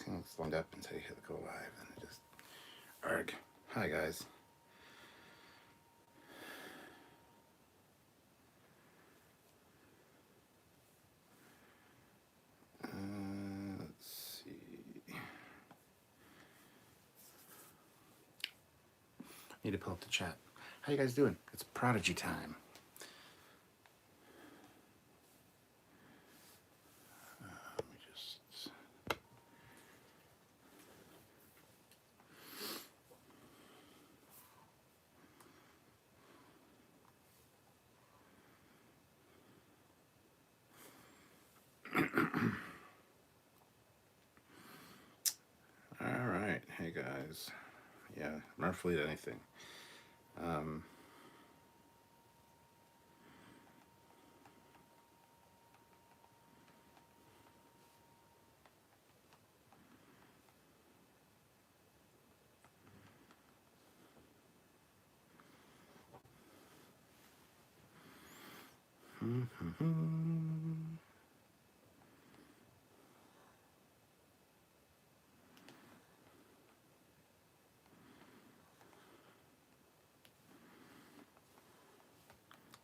everything looks lined up until you hit the go live, and it just arg. Hi guys. Let's see. Need to pull up the chat. How you guys doing? It's Prodigy time. Let me just. All right, hey guys. Yeah, Murphy to anything.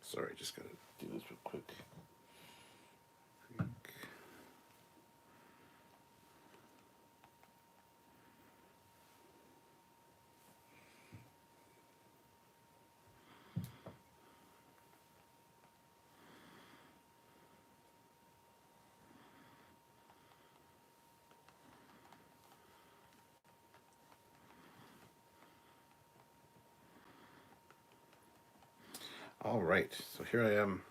Sorry, just gotta do this real quick. All right, so here I am.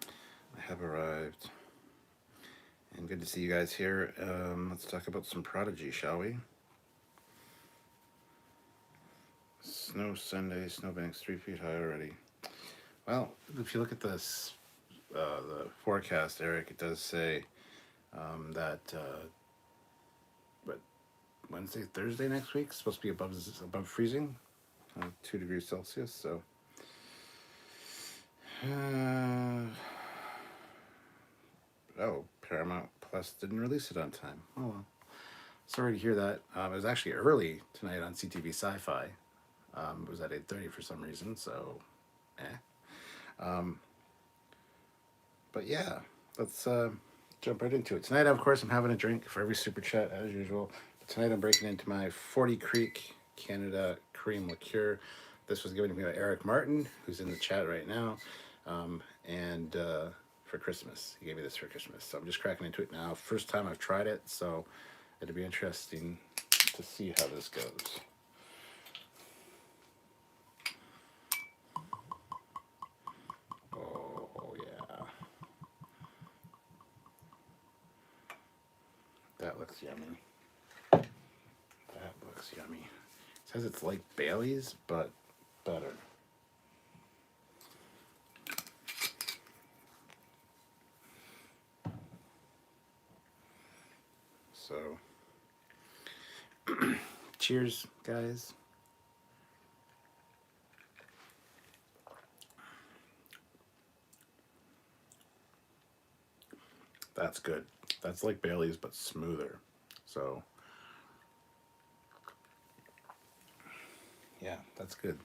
I have arrived. And good to see you guys here. Let's talk about some Prodigy, shall we? Snow Sunday, snowbanks 3 feet high already. Well, if you look at this, the forecast, Eric, it does say that Wednesday, Thursday next week is supposed to be above freezing, 2 degrees Celsius. So, Paramount Plus didn't release it on time. Oh well. Sorry to hear that. It was actually early tonight on CTV Sci-Fi. It was at 8:30 for some reason, so but yeah, let's jump right into it. Tonight, of course, I'm having a drink for every super chat as usual. But tonight I'm breaking into my 40 Creek Canada cream liqueur. This was given to me by Eric Martin, who's in the chat right now, and for Christmas. He gave me this for Christmas, so I'm just cracking into it now. First time I've tried it, so it'll be interesting to see how this goes. Oh yeah, that looks yummy. That looks yummy. It says it's like Bailey's, but better. So, cheers, guys. That's good. That's like Bailey's, but smoother. So, yeah, that's good.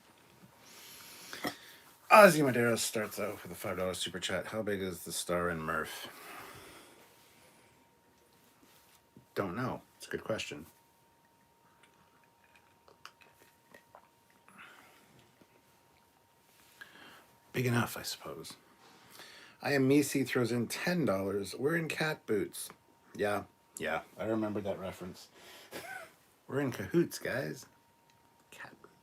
Ozzy Madero starts out with a $5 super chat. How big is the star in Murph? Don't know. It's a good question. Big enough, I suppose. I am Misi throws in $10. We're in cat boots. Yeah, I remember that reference. We're in cahoots, guys. Cat boots.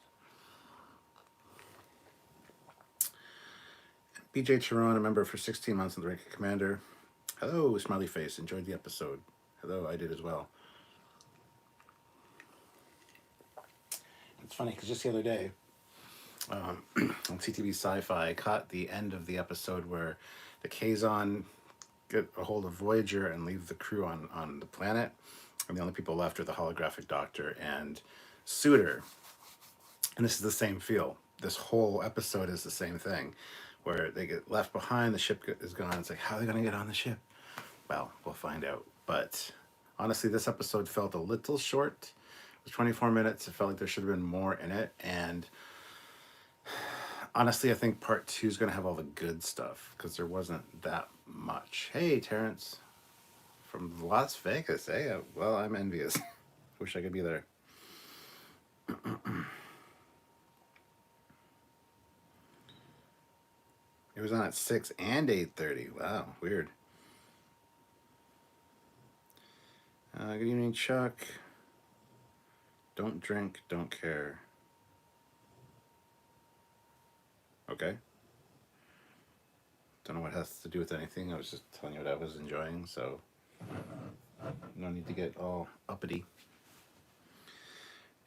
BJ Chiron, a member for 16 months in the rank of commander. Hello, smiley face. Enjoyed the episode. Hello, I did as well. It's funny because just the other day on CTV Sci-Fi, I caught the end of the episode where the Kazon get a hold of Voyager and leave the crew on the planet, and the only people left are the holographic doctor and Suitor. And this is the same feel. This whole episode is the same thing, where they get left behind, the ship is gone. It's like, how are they going to get on the ship? Well, we'll find out. But Honestly, this episode felt a little short. It was 24 minutes. It felt like there should have been more in it. And honestly, I think part two is going to have all the good stuff because there wasn't that much. Hey, Terrence from Las Vegas. Hey, well, I'm envious. Wish I could be there. It was on at 6 and 8:30. Wow, weird. Good evening, Chuck. Don't drink, don't care. Okay. Don't know what it has to do with anything. I was just telling you what I was enjoying, so no need to get all uppity.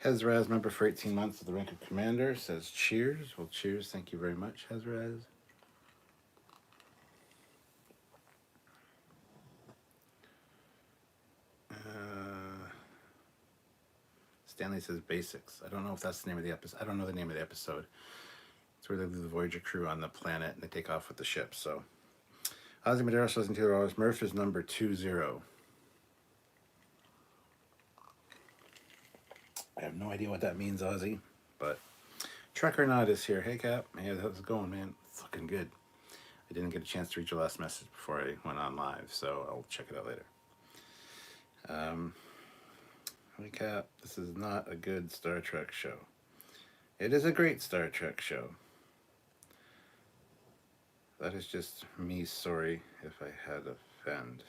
Hezraz, member for 18 months of the rank of commander, says cheers. Well, cheers. Thank you very much, Hezraz. Stanley says basics. I don't know if that's the name of the episode. I don't know the name of the episode. It's where they leave the Voyager crew on the planet and they take off with the ship. So, Ozzy Madera says $2. Murph is number 20. I have no idea what that means, Ozzy, but Trekyards is here. Hey, Cap. Hey, how's it going, man? It's looking good. I didn't get a chance to read your last message before I went on live, so I'll check it out later. Recap, this is not a good Star Trek show. It is a great Star Trek show. That is just me sorry if I had offend.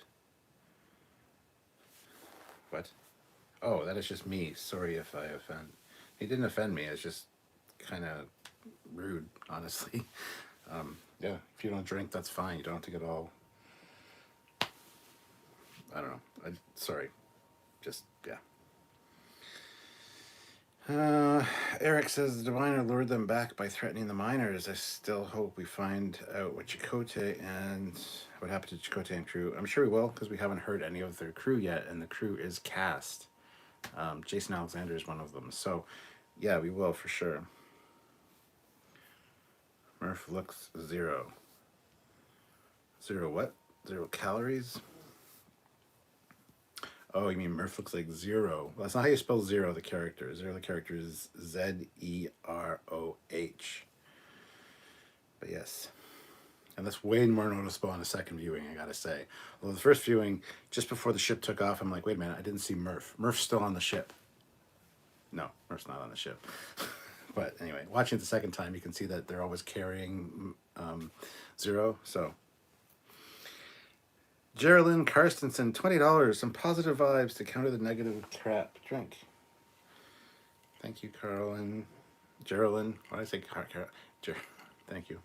What? Oh, that is just me sorry if I offend. He didn't offend me, it's just kind of rude, honestly. Yeah, if you don't drink, that's fine. You don't have to get all... I don't know. Sorry. Just, yeah. Eric says the diviner lured them back by threatening the miners. I still hope we find out what Chakotay and what happened to Chakotay and crew. I'm sure we will because we haven't heard any of their crew yet, and the crew is cast. Jason Alexander is one of them. So, yeah, we will for sure. Murph looks 0. 0 what? 0 calories? Oh, you mean Murph looks like Zero. Well, that's not how you spell Zero, the character. Zero, the character is Zeroh. But yes. And that's way more noticeable on a second viewing, I gotta say. Well, the first viewing, just before the ship took off, I'm like, wait a minute, I didn't see Murph. Murph's still on the ship. No, Murph's not on the ship. But anyway, watching it the second time, you can see that they're always carrying Zero, so... Geraldine Karstensen, $20. Some positive vibes to counter the negative crap. Drink. Thank you, Carolyn. Geraldine. What did I say? Thank you.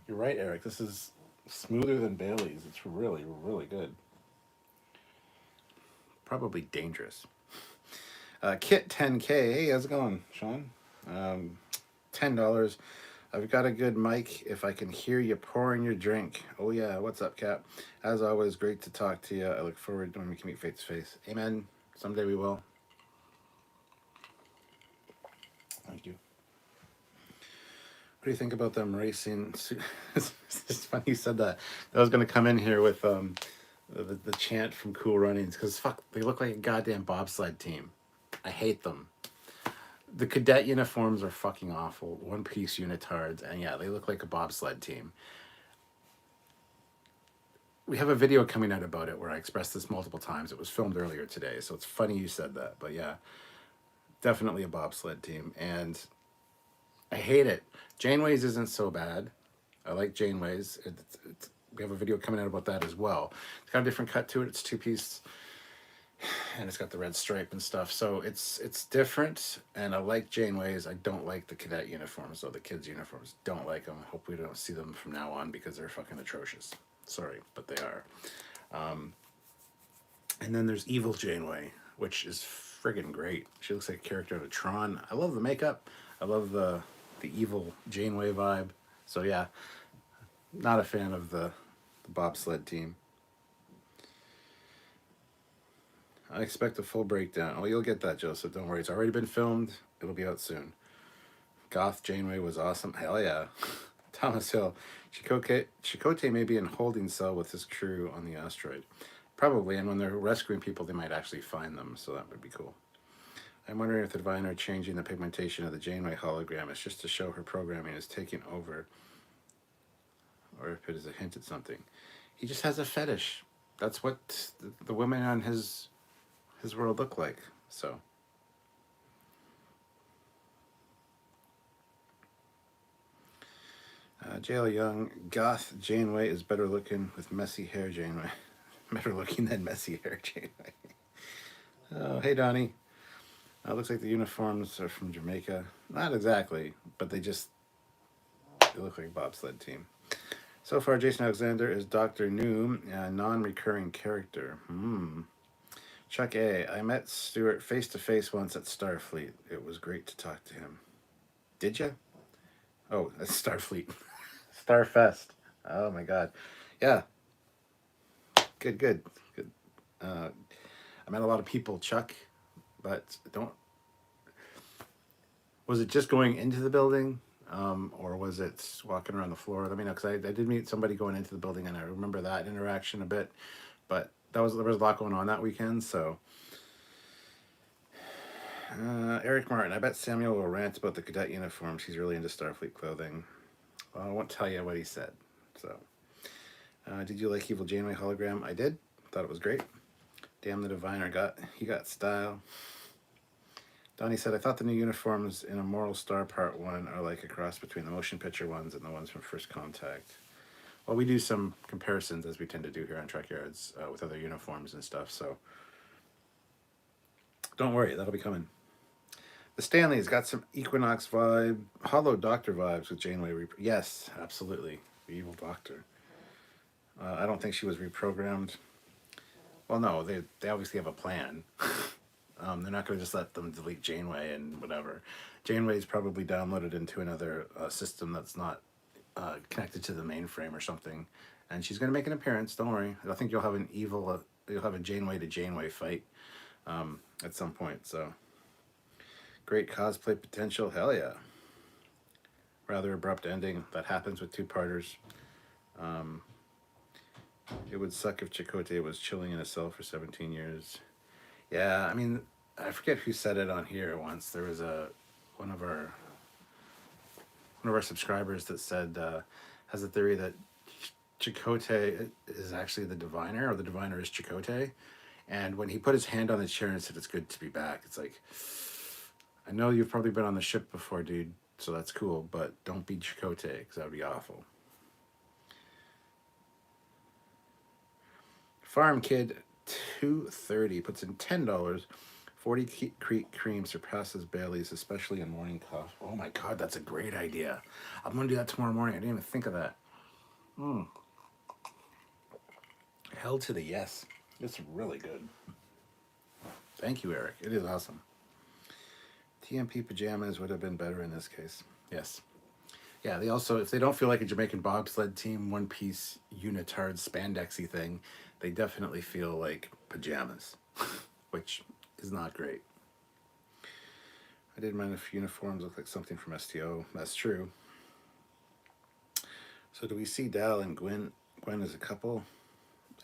You're right, Eric. This is smoother than Bailey's. It's really, really good. Probably dangerous. Kit 10K. Hey, how's it going, Sean? $10. I've got a good mic if I can hear you pouring your drink. Oh, yeah. What's up, Cap? As always, great to talk to you. I look forward to when we can meet face to face. Amen. Someday we will. Thank you. What do you think about them racing? It's funny you said that. I was going to come in here with the chant from Cool Runnings because, fuck, they look like a goddamn bobsled team. I hate them. The cadet uniforms are fucking awful. One-piece unitards, and yeah, they look like a bobsled team. We have a video coming out about it where I expressed this multiple times. It was filmed earlier today, so it's funny you said that. But yeah, definitely a bobsled team, and I hate it. Janeway's isn't so bad. I like Janeway's. We have a video coming out about that as well. It's got a different cut to it. It's two-piece... and it's got the red stripe and stuff, so it's different, and I like Janeway's. I don't like the cadet uniforms, though. The kids' uniforms, don't like them. Hope we don't see them from now on because they're fucking atrocious. Sorry, but they are. And then there's Evil Janeway, which is friggin' great. She looks like a character out of Tron. I love the makeup. I love the Evil Janeway vibe. So yeah, not a fan of the bobsled team. I expect a full breakdown. Oh, you'll get that, Joseph. Don't worry. It's already been filmed. It'll be out soon. Goth Janeway was awesome. Hell yeah. Thomas Hill. Chakotay may be in holding cell with his crew on the asteroid. Probably, and when they're rescuing people, they might actually find them, so that would be cool. I'm wondering if the Diviner changing the pigmentation of the Janeway hologram is just to show her programming is taking over, or if it is a hint at something. He just has a fetish. That's what the women on his world look like. So. JL Young, goth Janeway is better looking with messy hair Janeway. Better looking than messy hair Janeway. Oh, hey Donnie. Looks like the uniforms are from Jamaica. Not exactly, but they look like a bobsled team. So far, Jason Alexander is Dr. Noom, a non-recurring character. Chuck A. I met Stewart face-to-face once at Starfleet. It was great to talk to him. Did you? Oh, that's Starfleet. Starfest. Oh my God. Yeah. Good. I met a lot of people, Chuck, but was it just going into the building? Or was it walking around the floor? Let me know, because I did meet somebody going into the building, and I remember that interaction a bit. But there was a lot going on that weekend, so. Eric Martin, I bet Samuel will rant about the cadet uniforms. He's really into Starfleet clothing. Well, I won't tell you what he said. So, did you like Evil Janeway hologram? I did. Thought it was great. Damn, the Diviner got style. Donnie said, I thought the new uniforms in Immortal Star Part 1 are like a cross between the motion picture ones and the ones from First Contact. Well, we do some comparisons, as we tend to do here on Trekyards, with other uniforms and stuff, so don't worry, that'll be coming. The Stanley's got some Equinox vibe, Hollow Doctor vibes with Janeway. Yes, absolutely. The evil Doctor. I don't think she was reprogrammed. Well, no, they obviously have a plan. They're not going to just let them delete Janeway and whatever. Janeway's probably downloaded into another system that's not connected to the mainframe or something. And she's going to make an appearance, don't worry. I think you'll have a Janeway to Janeway fight at some point, so. Great cosplay potential, hell yeah. Rather abrupt ending. That happens with two-parters. It would suck if Chakotay was chilling in a cell for 17 years. Yeah, I mean, I forget who said it on here once. There was one of our subscribers that said has a theory that Chakotay is actually the Diviner, or the Diviner is Chakotay. And when he put his hand on the chair and said, "It's good to be back," it's like, I know you've probably been on the ship before, dude, so that's cool, but don't be Chakotay, because that would be awful. Farm Kid 230 puts in $10. 40 Creek cream surpasses Bailey's, especially in morning coffee. Oh my God, that's a great idea. I'm going to do that tomorrow morning. I didn't even think of that. Hell to the yes. It's really good. Thank you, Eric. It is awesome. TMP pajamas would have been better in this case. Yes. Yeah, they also, if they don't feel like a Jamaican bobsled team, one-piece unitard spandexy thing, they definitely feel like pajamas, which is not great. I didn't mind if uniforms look like something from STO. That's true. So do we see Dal and Gwen as a couple?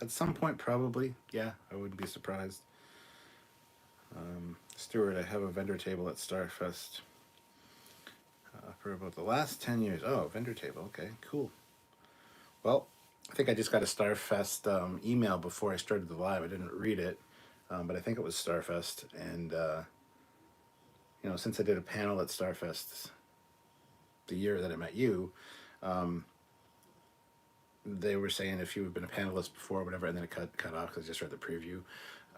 At some point, probably. Yeah, I wouldn't be surprised. Stuart, I have a vendor table at Starfest for about the last 10 years. Oh, vendor table. Okay, cool. Well, I think I just got a Starfest email before I started the live. I didn't read it, but I think it was Starfest. And, since I did a panel at Starfest the year that I met you, they were saying if you had been a panelist before or whatever, and then it cut off because I just read the preview.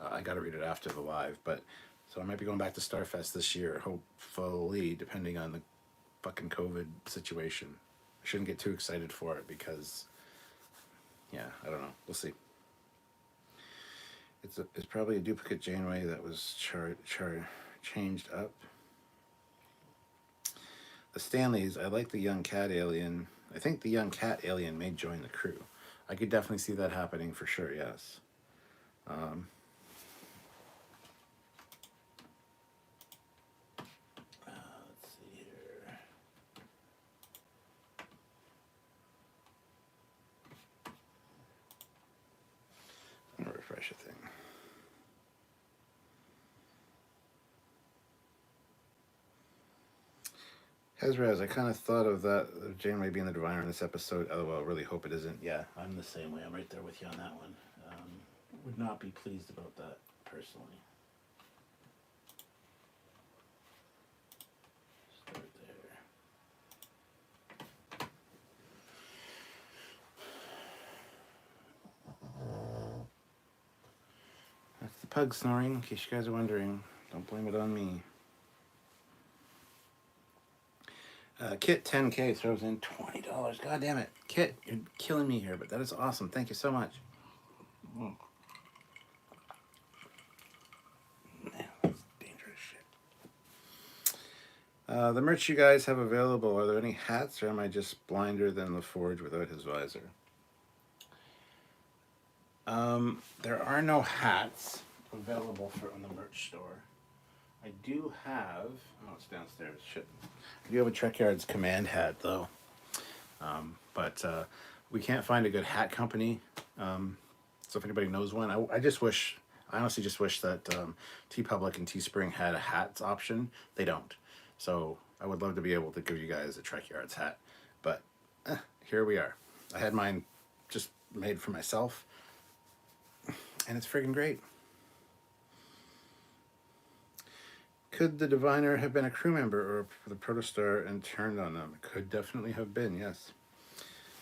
I got to read it after the live, but so I might be going back to Starfest this year, hopefully, depending on the fucking COVID situation. I shouldn't get too excited for it because, yeah, I don't know. We'll see. It's probably a duplicate Janeway that was changed up. The Stanleys, I like the young cat alien. I think the young cat alien may join the crew. I could definitely see that happening for sure, yes. Let's see here. refresh a thing. Hezraz, I kind of thought of that, Janeway being the diviner in this episode. LOL, really hope it isn't. Yeah, I'm the same way. I'm right there with you on that one. Would not be pleased about that, personally. Start there. That's the pug snoring, in case you guys are wondering. Don't blame it on me. Kit 10K throws in $20. God damn it. Kit, you're killing me here, but that is awesome. Thank you so much. Man, that's dangerous shit. The merch you guys have available, are there any hats, or am I just blinder than the Forge without his visor? There are no hats available on the merch store. I do have, oh, it's downstairs, shit. I do have a Trekyards command hat, though. But we can't find a good hat company. So if anybody knows one, I honestly just wish that TeePublic and Teespring had a hats option. They don't. So I would love to be able to give you guys a Trekyards hat. But here we are. I had mine just made for myself. And it's friggin' great. Could the diviner have been a crew member or the protostar and turned on them? Could definitely have been, yes.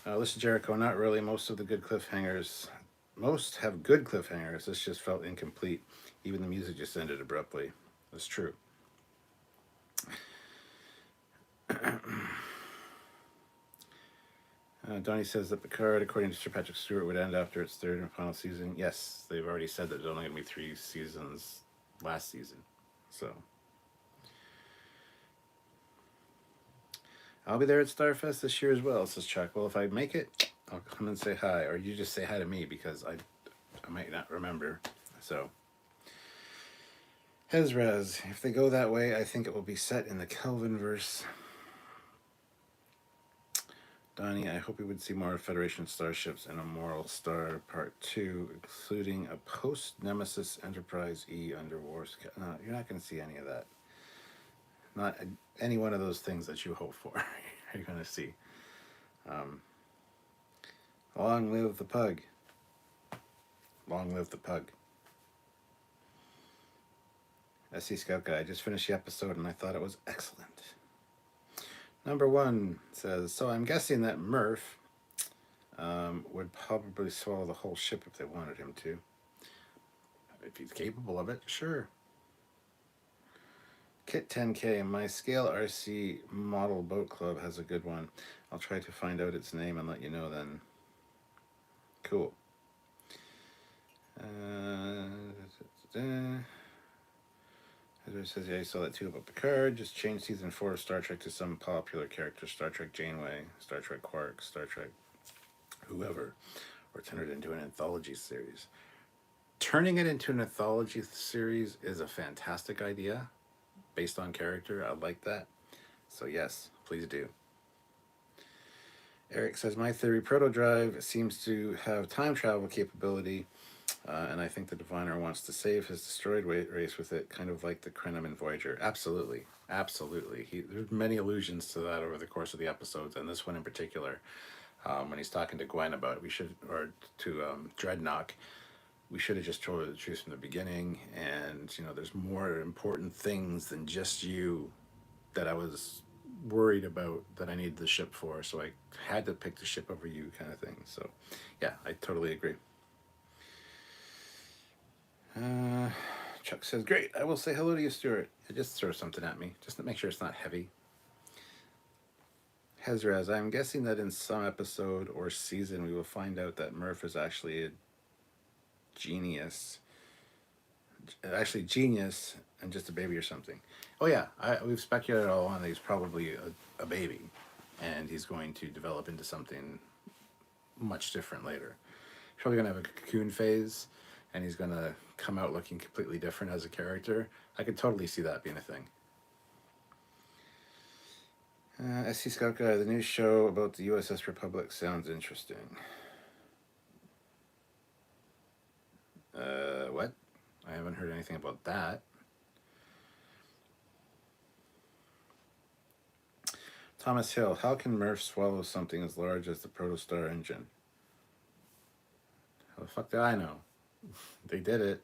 Listen, Jericho, not really. Most have good cliffhangers. This just felt incomplete. Even the music just ended abruptly. That's true. Donnie says that Picard, according to Sir Patrick Stewart, would end after its third and final season. Yes, they've already said that there's only going to be 3 seasons last season. So I'll be there at Starfest this year as well, says Chuck. Well, if I make it, I'll come and say hi. Or you just say hi to me, because I might not remember. So Hezraz, if they go that way, I think it will be set in the Kelvinverse. Donnie, I hope we would see more Federation starships in a Moral Star Part 2, including a post-Nemesis Enterprise E under Wars. No, you're not going to see any of that. Not any one of those things that you hope for. You're going to see. Long live the pug. Long live the pug. SC Scout Guy, I just finished the episode and I thought it was excellent. Number 1 says, so I'm guessing that Murph would probably swallow the whole ship if they wanted him to. If he's capable of it, sure. Kit 10K, my Scale RC Model Boat Club has a good one. I'll try to find out its name and let you know then. Cool. It says, yeah, I saw that too about Picard. Just change season 4 of Star Trek to some popular character. Star Trek Janeway, Star Trek Quark, Star Trek whoever. Or turn it into an anthology series. Turning it into an anthology series is a fantastic idea. Based on character, I like that. So yes, please do. Eric says, my theory, Protodrive seems to have time travel capability. And I think the diviner wants to save his destroyed race with it, kind of like the Krenim in Voyager. Absolutely. Absolutely. There's many allusions to that over the course of the episodes, and this one in particular, when he's talking to Gwen about it, or to Dreadnought, we should have just told her the truth from the beginning, and, there's more important things than just you that I was worried about that I needed the ship for, so I had to pick the ship over you kind of thing. So, yeah, I totally agree. Chuck says, great, I will say hello to you, Stuart. Just throw something at me, just to make sure it's not heavy. Hezraz, I'm guessing that in some episode or season we will find out that Murph is actually a genius and just a baby or something. Oh yeah, we've speculated all along that he's probably a baby, and he's going to develop into something much different later. He's probably going to have a cocoon phase, and he's going to come out looking completely different as a character. I could totally see that being a thing. SC Scout Guy, the new show about the USS Republic sounds interesting. heard anything about that. Thomas Hill, how can Murph swallow something as large as the Protostar engine? How the fuck do I know? They did it.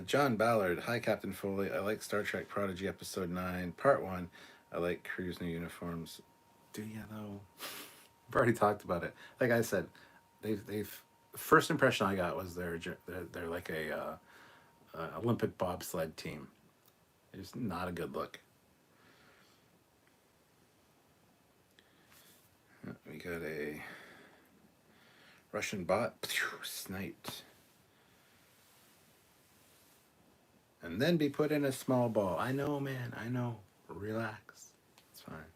John Ballard, hi Captain Foley. I like Star Trek Prodigy Episode 9, Part 1. I like Crew's new uniforms. Do you though? We've already talked about it. Like I said, they've first impression I got was they're like a Olympic bobsled team. It's not a good look. We got a Russian bot, sniped. And then be put in a small ball. I know, man, I know. Relax. It's fine.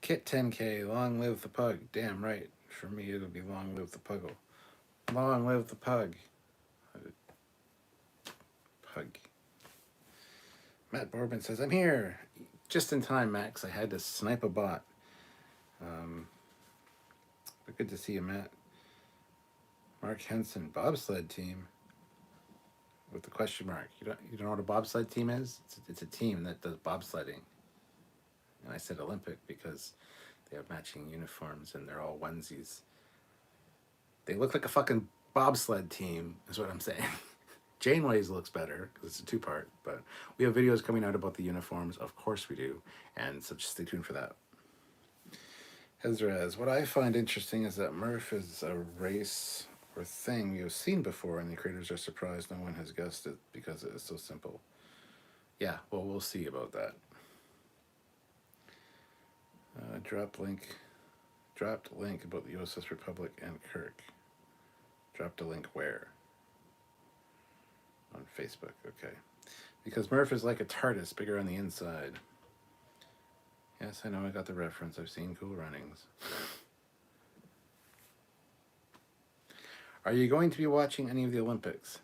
Kit 10K, long live the pug. Damn right. For me, it'll be long live the puggle. Long live the pug. Pug. Matt Borbin says, I'm here. Just in time, Max. I had to snipe a bot. But good to see you, Matt. Mark Henson, bobsled team. With the question mark. You don't know what a bobsled team is? It's a team that does bobsledding. And I said Olympic because they have matching uniforms and they're all onesies. They look like a fucking bobsled team, is what I'm saying. Janeway's looks better because it's a two-part, but we have videos coming out about the uniforms. Of course we do. And so just stay tuned for that. Ezra's, what I find interesting is that Murph is a race or thing you've seen before, and the creators are surprised no one has guessed it because it is so simple. Yeah, well, we'll see about that. Dropped link about the USS Republic and Kirk. Dropped a link where? On Facebook, okay. Because Murph is like a TARDIS, bigger on the inside. Yes, I know, I got the reference. I've seen Cool Runnings. Are you going to be watching any of the Olympics?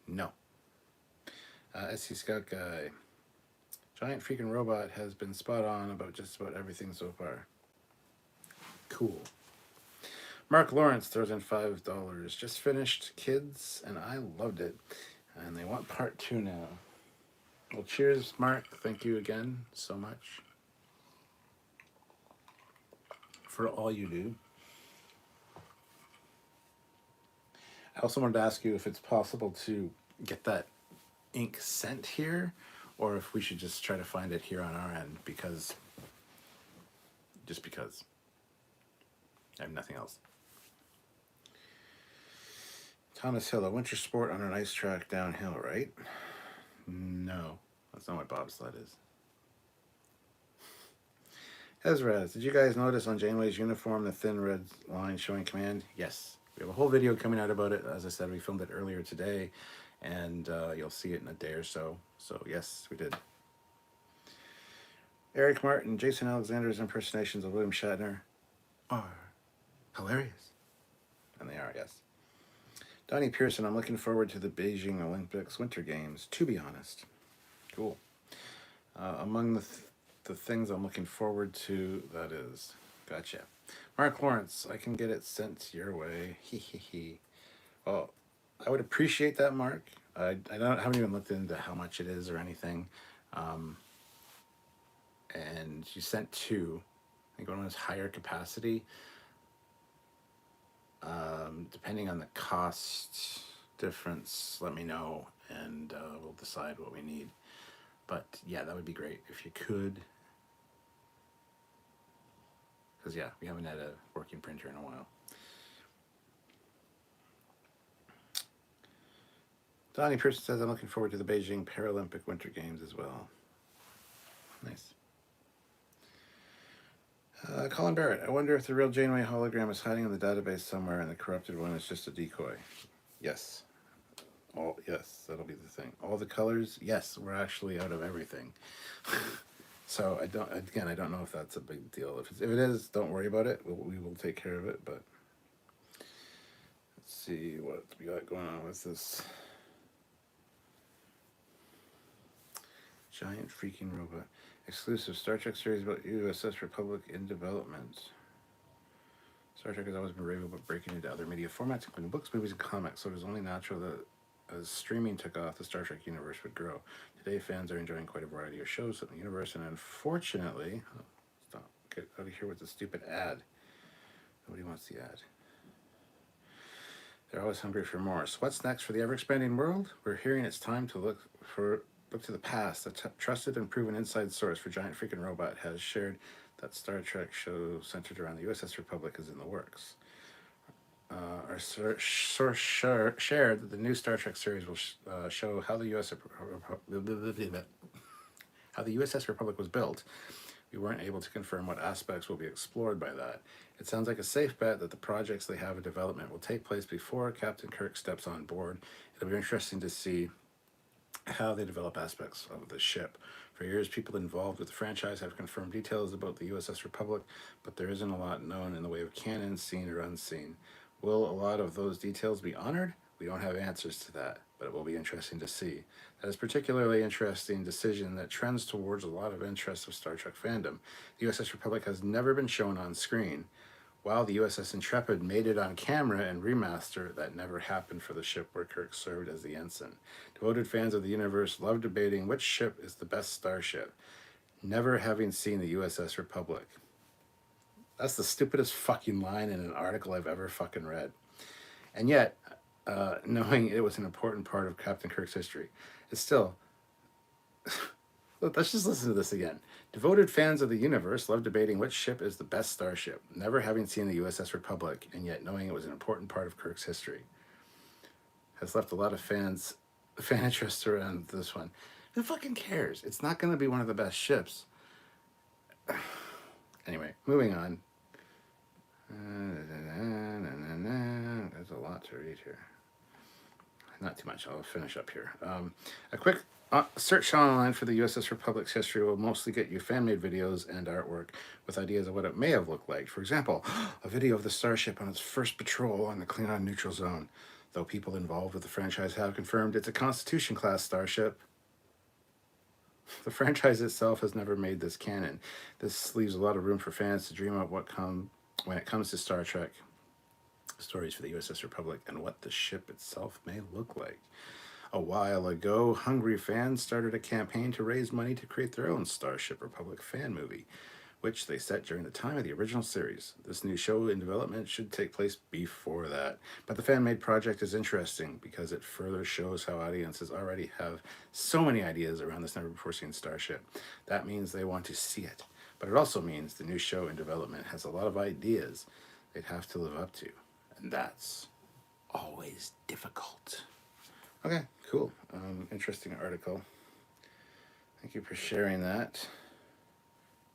No. SC Scout Guy. Giant freaking robot has been spot on about just about everything so far. Cool. Mark Lawrence throws in $5. Just finished Kids, and I loved it. And they want part 2 now. Well, cheers, Mark. Thank you again so much for all you do. I also wanted to ask you if it's possible to get that ink sent here, or if we should just try to find it here on our end, because I have nothing else. Thomas Hill, a winter sport on an ice track downhill, right? No, that's not what bobsled is. Ezra, did you guys notice on Janeway's uniform the thin red line showing command? Yes. We have a whole video coming out about it. As I said, we filmed it earlier today, and you'll see it in a day or so. So, yes, we did. Eric Martin, Jason Alexander's impersonations of William Shatner are hilarious. And they are, yes. Donnie Pearson, I'm looking forward to the Beijing Olympics Winter Games, to be honest. Cool. Among the things I'm looking forward to, that is. Gotcha. Mark Lawrence, I can get it sent your way. Well, I would appreciate that, Mark. I haven't even looked into how much it is or anything. And you sent 2. I think one was higher capacity. Depending on the cost difference, let me know, and we'll decide what we need. But yeah, that would be great if you could. Because yeah, we haven't had a working printer in a while. Donnie Pearson says, I'm looking forward to the Beijing Paralympic Winter Games as well. Nice. Colin Barrett, I wonder if the real Janeway hologram is hiding in the database somewhere and the corrupted one is just a decoy. Yes. Yes, that'll be the thing. All the colors, yes, we're actually out of everything. So I don't know if that's a big deal. If it is, don't worry about it. We will take care of it. But let's see what we got going on with this giant freaking robot. Exclusive Star Trek series about USS Republic in development. Star Trek has always been brave about breaking into other media formats, including books, movies, and comics. So it is only natural that as streaming took off, the Star Trek universe would grow. Today, fans are enjoying quite a variety of shows in the universe, and unfortunately, stop, get out of here with the stupid ad. Nobody wants the ad. They're always hungry for more. So what's next for the ever-expanding world? We're hearing it's time to look to the past. A trusted and proven inside source for Giant Freaking Robot has shared that Star Trek show centered around the USS Republic is in the works. Our source shared that the new Star Trek series will show how the USS Republic was built. We weren't able to confirm what aspects will be explored by that. It sounds like a safe bet that the projects they have in development will take place before Captain Kirk steps on board. It'll be interesting to see how they develop aspects of the ship. For years, people involved with the franchise have confirmed details about the USS Republic, but there isn't a lot known in the way of canon, seen or unseen. Will a lot of those details be honored? We don't have answers to that, but it will be interesting to see. That is a particularly interesting decision that trends towards a lot of interest of Star Trek fandom. The USS Republic has never been shown on screen. While the USS Intrepid made it on camera and remaster, that never happened for the ship where Kirk served as the ensign. Devoted fans of the universe love debating which ship is the best starship, never having seen the USS Republic. That's the stupidest fucking line in an article I've ever fucking read. And yet, knowing it was an important part of Captain Kirk's history, it's still... Look, let's just listen to this again. Devoted fans of the universe love debating which ship is the best starship, never having seen the USS Republic, and yet knowing it was an important part of Kirk's history. Has left a lot of fan interest around this one. Who fucking cares? It's not going to be one of the best ships. Anyway, moving on. There's a lot to read here. Not too much. I'll finish up here. A quick search online for the USS Republic's history will mostly get you fan-made videos and artwork with ideas of what it may have looked like. For example, a video of the starship on its first patrol on the Klingon neutral zone. Though people involved with the franchise have confirmed it's a Constitution-class starship, the franchise itself has never made this canon. This leaves a lot of room for fans to dream up when it comes to Star Trek stories for the USS Republic and what the ship itself may look like. A while ago, hungry fans started a campaign to raise money to create their own Starship Republic fan movie, which they set during the time of the original series. This new show in development should take place before that. But the fan-made project is interesting because it further shows how audiences already have so many ideas around this never-before-seen starship. That means they want to see it. But it also means the new show in development has a lot of ideas they'd have to live up to. And that's always difficult. Okay, cool. Interesting article. Thank you for sharing that.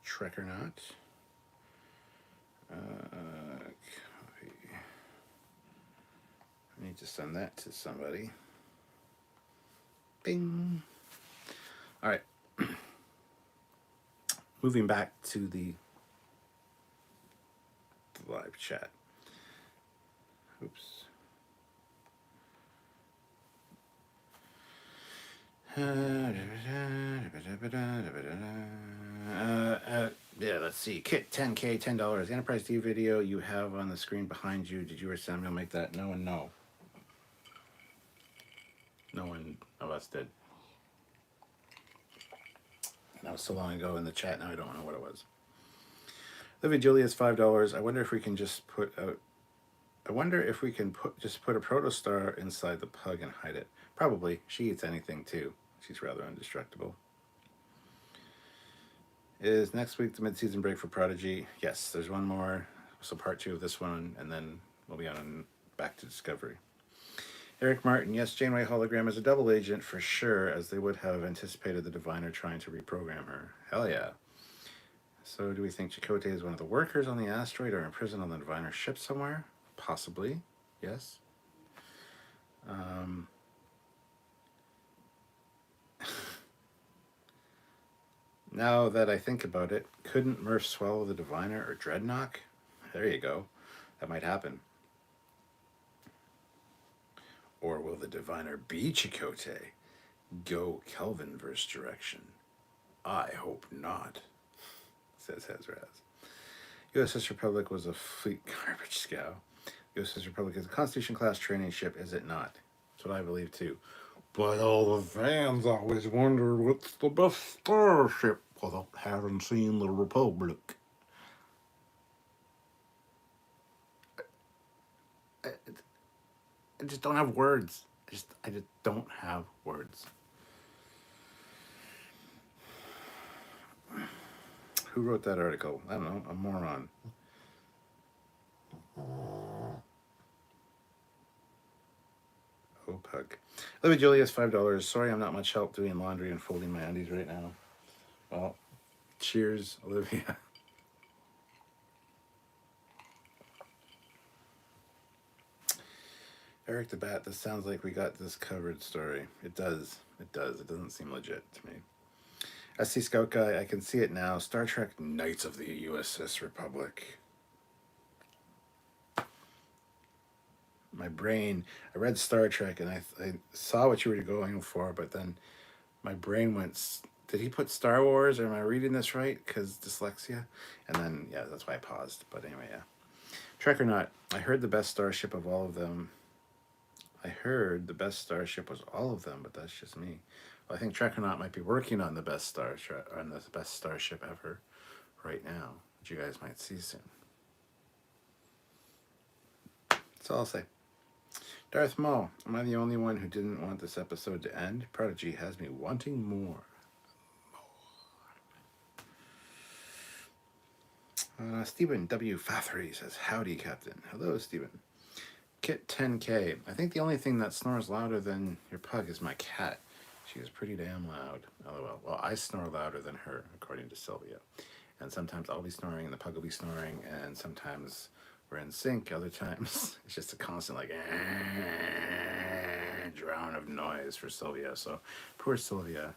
Trek or not. Copy. I need to send that to somebody. Bing. All right. Moving back to the live chat. Oops. Yeah, let's see. Kit 10K, $10. The Enterprise D video you have on the screen behind you. Did you or Samuel make that? No and no. No one of us did. That was so long ago in the chat, now I don't know what it was. Living Julia's $5. I wonder if we can just put a protostar inside the pug and hide it. Probably. She eats anything too. She's rather indestructible. Is next week the mid-season break for Prodigy? Yes, there's one more. So part 2 of this one, and then we'll be on back to Discovery. Eric Martin, yes, Janeway hologram is a double agent for sure, as they would have anticipated the Diviner trying to reprogram her. Hell yeah. So do we think Chakotay is one of the workers on the asteroid or imprisoned on the Diviner ship somewhere? Possibly, yes. Now that I think about it, couldn't Murph swallow the Diviner or Dreadnought? There you go. That might happen. Or will the Diviner be Chakotay? Go Kelvinverse direction. I hope not, says Hezraz. USS Republic was a fleet garbage scow. USS Republic is a Constitution-class training ship, is it not? That's what I believe too. But all the fans always wonder what's the best starship without having seen the Republic. I, I just don't have words. I just don't have words. Who wrote that article? I don't know. A moron. Oh, pug. Olivia Julius, $5. Sorry, I'm not much help doing laundry and folding my undies right now. Well, cheers, Olivia. Eric the Bat, this sounds like we got this covered story. It does. It does. It doesn't seem legit to me. SC Scout Guy, I can see it now. Star Trek Knights of the USS Republic. My brain, I read Star Trek and I saw what you were going for, but then my brain went, did he put Star Wars, or am I reading this right? Because dyslexia. And then, yeah, that's why I paused. But anyway, yeah. Trek or not, I heard the best starship of all of them. I heard the best starship was all of them, but that's just me. Well, I think Trekyards might be working on the best starship ever right now, which you guys might see soon. That's all I'll say. Darth Maul, am I the only one who didn't want this episode to end? Prodigy has me wanting more. Stephen W. Fathery says, howdy, Captain. Hello, Stephen. Kit 10K. I think the only thing that snores louder than your pug is my cat. She is pretty damn loud. LOL. Well, I snore louder than her, according to Sylvia. And sometimes I'll be snoring and the pug will be snoring, and sometimes we're in sync. Other times it's just a constant like drown of noise for Sylvia. So poor Sylvia,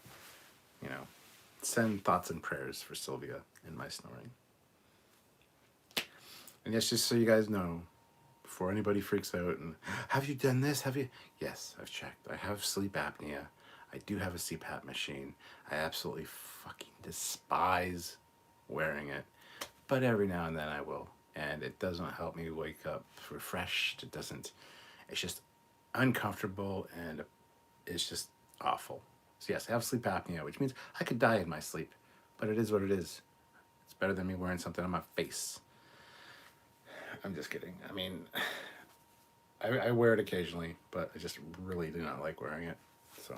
you know, send thoughts and prayers for Sylvia and my snoring. And yes, just so you guys know, before anybody freaks out and, have you done this? Have you? Yes, I've checked. I have sleep apnea. I do have a CPAP machine. I absolutely fucking despise wearing it. But every now and then I will. And it doesn't help me wake up refreshed. It doesn't, it's just uncomfortable and it's just awful. So yes, I have sleep apnea, which means I could die in my sleep. But it is what it is. It's better than me wearing something on my face. I'm just kidding. I mean, I wear it occasionally, but I just really do not like wearing it. So.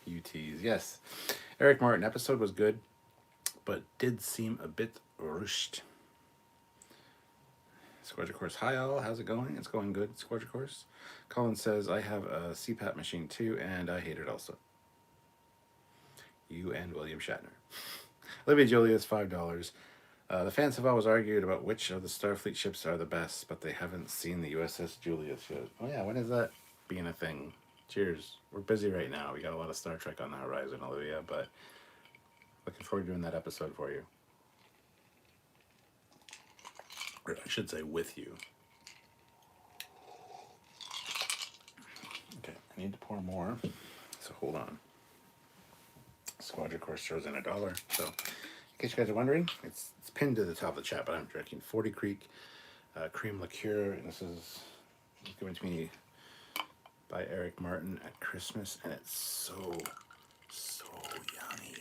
UTs, yes. Eric Martin, episode was good, but did seem a bit rushed. Squadron Course, hi all, how's it going? It's going good, Squadron Course. Colin says, I have a CPAP machine too, and I hate it also. You and William Shatner. Olivia Julius, $5. The fans have always argued about which of the Starfleet ships are the best, but they haven't seen the USS Julius yet. Oh yeah, when is that being a thing? Cheers. We're busy right now. We got a lot of Star Trek on the horizon, Olivia, but looking forward to doing that episode for you. Or I should say with you. Okay, I need to pour more, so hold on. Squadron Course throws in $1. So, in case you guys are wondering, it's pinned to the top of the chat, but I'm drinking 40 Creek cream liqueur, and this is given to me by Eric Martin at Christmas, and it's so yummy.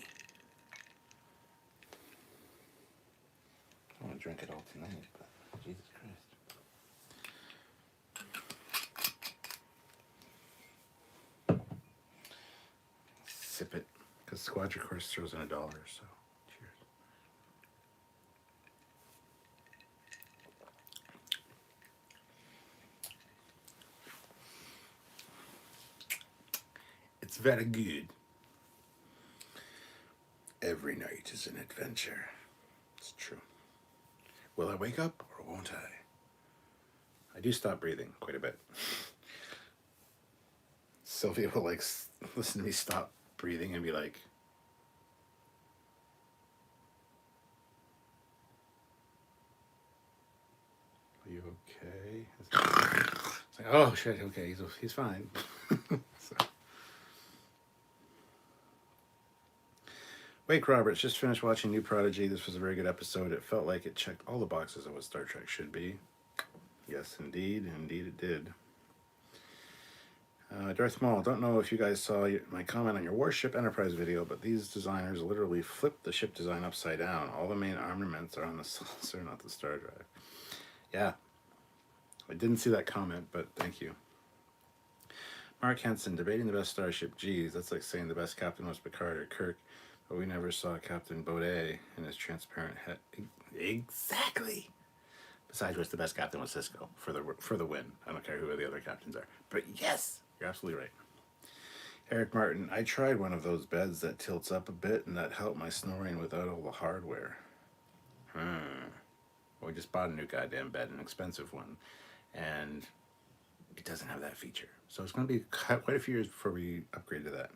I want to drink it all tonight, but Jesus Christ. Sip it, because Squadron Course throws in $1, so cheers. It's very good. Every night is an adventure. It's true. Will I wake up or won't I? I do stop breathing quite a bit. Sylvia will like listen to me stop breathing and be like, are you okay? It's like, oh shit, okay, he's fine. So. Wake Roberts just finished watching New Prodigy. This was a very good episode. It felt like it checked all the boxes of what Star Trek should be. Yes, indeed. Indeed it did. Darth Maul, don't know if you guys saw my comment on your Warship Enterprise video, but these designers literally flipped the ship design upside down. All the main armaments are on the saucer, not the star drive. Yeah. I didn't see that comment, but thank you. Mark Henson, debating the best starship. Geez, that's like saying the best captain was Picard or Kirk, but we never saw Captain Baudet in his transparent head. Exactly. Besides which, the best captain was Cisco for the win. I don't care who the other captains are. But yes, you're absolutely right. Eric Martin, I tried one of those beds that tilts up a bit, and that helped my snoring without all the hardware. Well, we just bought a new goddamn bed, an expensive one, and it doesn't have that feature. So it's going to be quite a few years before we upgrade to that.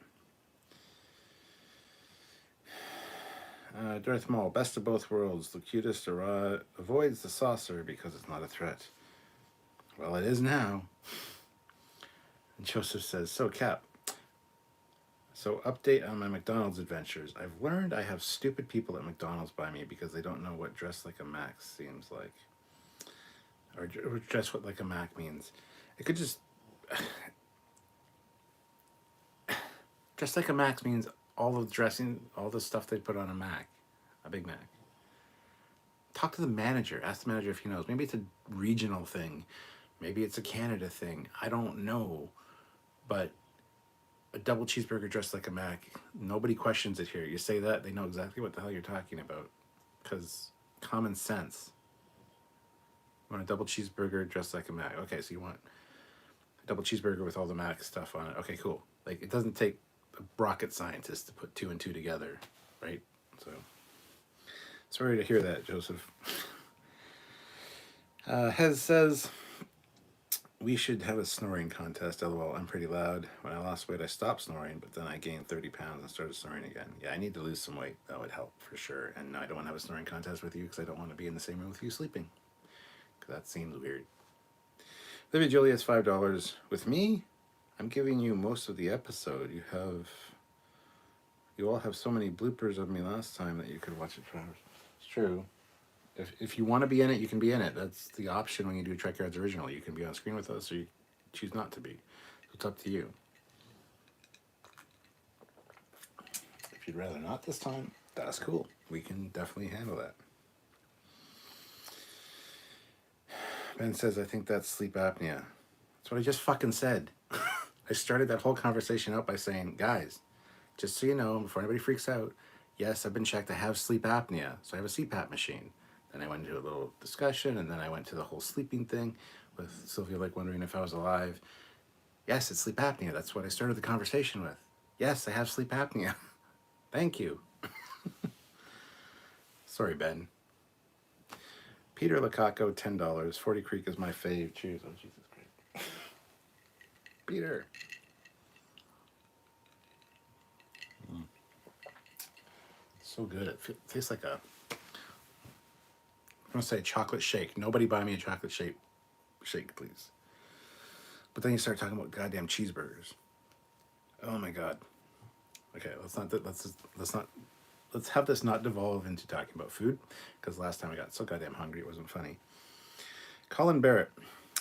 Darth Maul, best of both worlds. The cutest avoids the saucer because it's not a threat. Well, it is now. And Joseph says, so Cap, so update on my McDonald's adventures. I've learned I have stupid people at McDonald's by me because they don't know what dress like a Mac seems like. Or dress what like a Mac means. It could just... dress like a Mac means all the dressing, all the stuff they put on a Mac, a Big Mac. Talk to the manager. Ask the manager if he knows. Maybe it's a regional thing. Maybe it's a Canada thing. I don't know. But a double cheeseburger dressed like a Mac, nobody questions it here. You say that, they know exactly what the hell you're talking about. Because common sense. You want a double cheeseburger dressed like a Mac. Okay, so you want a double cheeseburger with all the Mac stuff on it. Okay, cool. Like, it doesn't take a rocket scientist to put 2 and 2 together, right? So, sorry to hear that, Joseph. Hez says, we should have a snoring contest. LOL, I'm pretty loud. When I lost weight, I stopped snoring, but then I gained 30 pounds and started snoring again. Yeah, I need to lose some weight. That would help for sure. And no, I don't want to have a snoring contest with you because I don't want to be in the same room with you sleeping. Because that seems weird. Livia Juliet's $5. With me, I'm giving you most of the episode. You all have so many bloopers of me last time that you could watch it for hours. It's true. If you want to be in it, you can be in it. That's the option when you do Trekyards Original. You can be on screen with us, or you choose not to be. It's up to you. If you'd rather not this time, that's cool. We can definitely handle that. Ben says, I think that's sleep apnea. That's what I just fucking said. I started that whole conversation out by saying, guys, just so you know, before anybody freaks out, yes, I've been checked. I have sleep apnea, so I have a CPAP machine. Then I went into a little discussion, and then I went to the whole sleeping thing with Sylvia, like, wondering if I was alive. Yes, it's sleep apnea. That's what I started the conversation with. Yes, I have sleep apnea. Thank you. Sorry, Ben. Peter Lacaco, $10. 40 Creek is my fave. Cheers. Oh, Jesus Christ. Peter. So good. It tastes like a... I'm going to say chocolate shake. Nobody buy me a chocolate shake, please. But then you start talking about goddamn cheeseburgers. Oh my God. Okay, let's have this not devolve into talking about food, because last time I got so goddamn hungry it wasn't funny. Colin Barrett.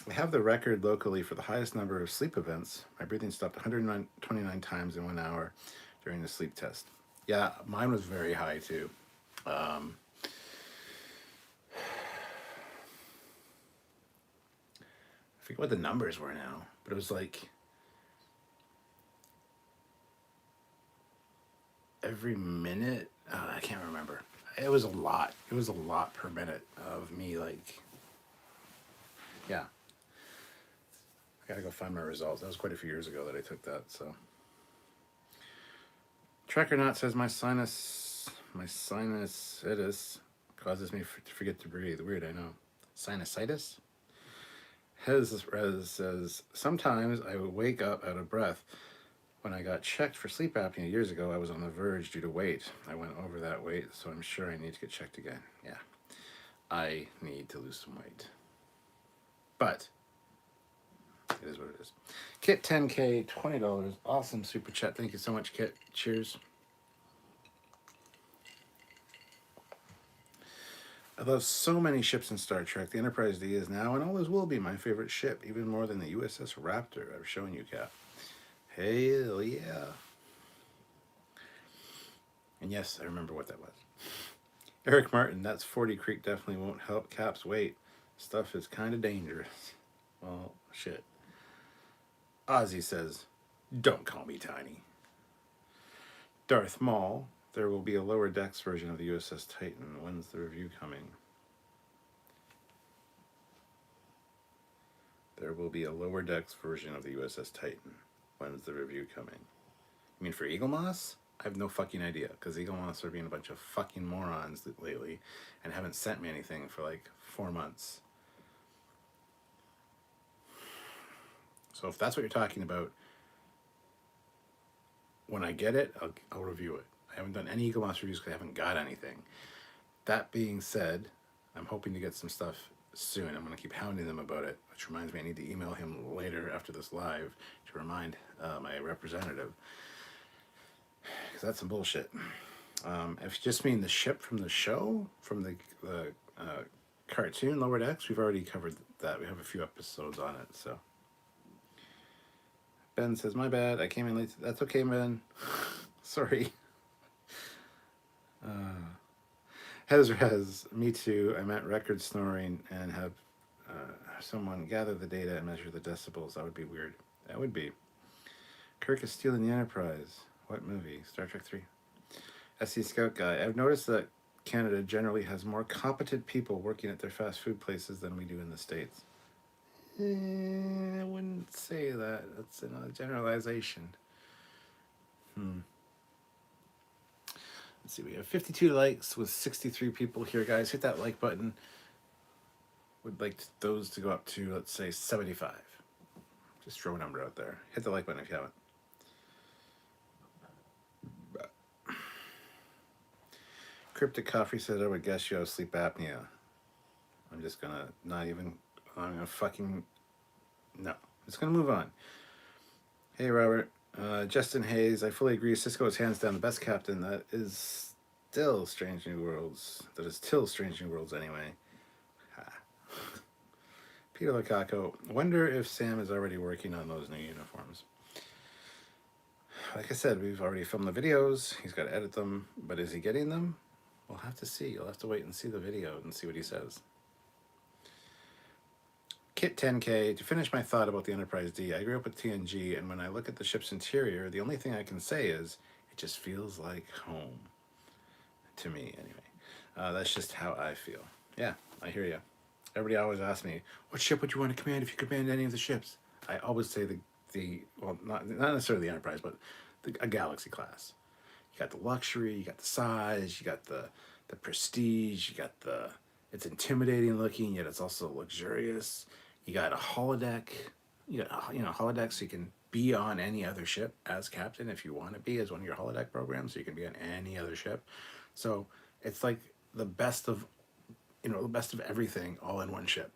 I have the record locally for the highest number of sleep events. My breathing stopped 129 times in 1 hour during the sleep test. Yeah, mine was very high too. I forget what the numbers were now, but it was like every minute. I can't remember. It was a lot. It was a lot per minute of me, like, yeah. I gotta go find my results. That was quite a few years ago that I took that, so. Trekyards says my sinusitis causes me to forget to breathe. Weird, I know. Sinusitis? Hez says, sometimes I would wake up out of breath. When I got checked for sleep apnea years ago, I was on the verge due to weight. I went over that weight, so I'm sure I need to get checked again. Yeah, I need to lose some weight. But it is what it is. Kit 10K, $20. Awesome super chat. Thank you so much, Kit. Cheers. I love so many ships in Star Trek. The Enterprise D is now and always will be my favorite ship, even more than the USS Raptor I've shown you, Cap. Hell yeah. And yes, I remember what that was. Eric Martin, that's 40 Creek definitely won't help Cap's weight. Stuff is kind of dangerous. Well, shit. Ozzy says, don't call me tiny. Darth Maul, there will be a lower decks version of the USS Titan. When's the review coming? There will be a lower decks version of the USS Titan. When's the review coming? You mean for Eagle Moss? I have no fucking idea, because Eagle Moss are being a bunch of fucking morons lately and haven't sent me anything for like 4 months. So if that's what you're talking about, when I get it, I'll review it. I haven't done any Eagle Moss reviews because I haven't got anything. That being said, I'm hoping to get some stuff soon. I'm going to keep hounding them about it, which reminds me I need to email him later after this live to remind my representative. Because that's some bullshit. If you just mean the ship from the show, from the cartoon Lower Decks, we've already covered that. We have a few episodes on it, so. Ben says, my bad, I came in late. That's okay, Ben. Sorry. Hezrez, me too. I meant record snoring and have someone gather the data and measure the decibels. That would be weird. That would be. Kirk is stealing the Enterprise. What movie? Star Trek 3. SC Scout Guy. I've noticed that Canada generally has more competent people working at their fast food places than we do in the States. I wouldn't say that. That's a generalization. Let's see, we have 52 likes with 63 people here, guys. Hit that like button. Would like those to go up to, let's say, 75. Just throw a number out there. Hit the like button if you haven't. Cryptic Coffee said, I would guess you have sleep apnea. I'm just gonna I'm gonna fucking, no. I'm just gonna move on. Hey, Robert. Justin Hayes, I fully agree. Cisco is hands down the best captain. That is still Strange New Worlds. That is still Strange New Worlds anyway. Peter Lukaku, wonder if Sam is already working on those new uniforms. Like I said, we've already filmed the videos. He's got to edit them. But is he getting them? We'll have to see. You'll have to wait and see the video and see what he says. Kit 10K, to finish my thought about the Enterprise D, I grew up with TNG, and when I look at the ship's interior, the only thing I can say is, it just feels like home. To me, anyway. That's just how I feel. Yeah, I hear you. Everybody always asks me, what ship would you want to command if you could command any of the ships? I always say well, not necessarily the Enterprise, but a Galaxy class. You got the luxury, you got the size, you got the prestige, you got it's intimidating looking, yet it's also luxurious. You got a holodeck, holodeck so you can be on any other ship as captain if you want to be as one of your holodeck programs, so you can be on any other ship. So it's like the best of, the best of everything all in one ship.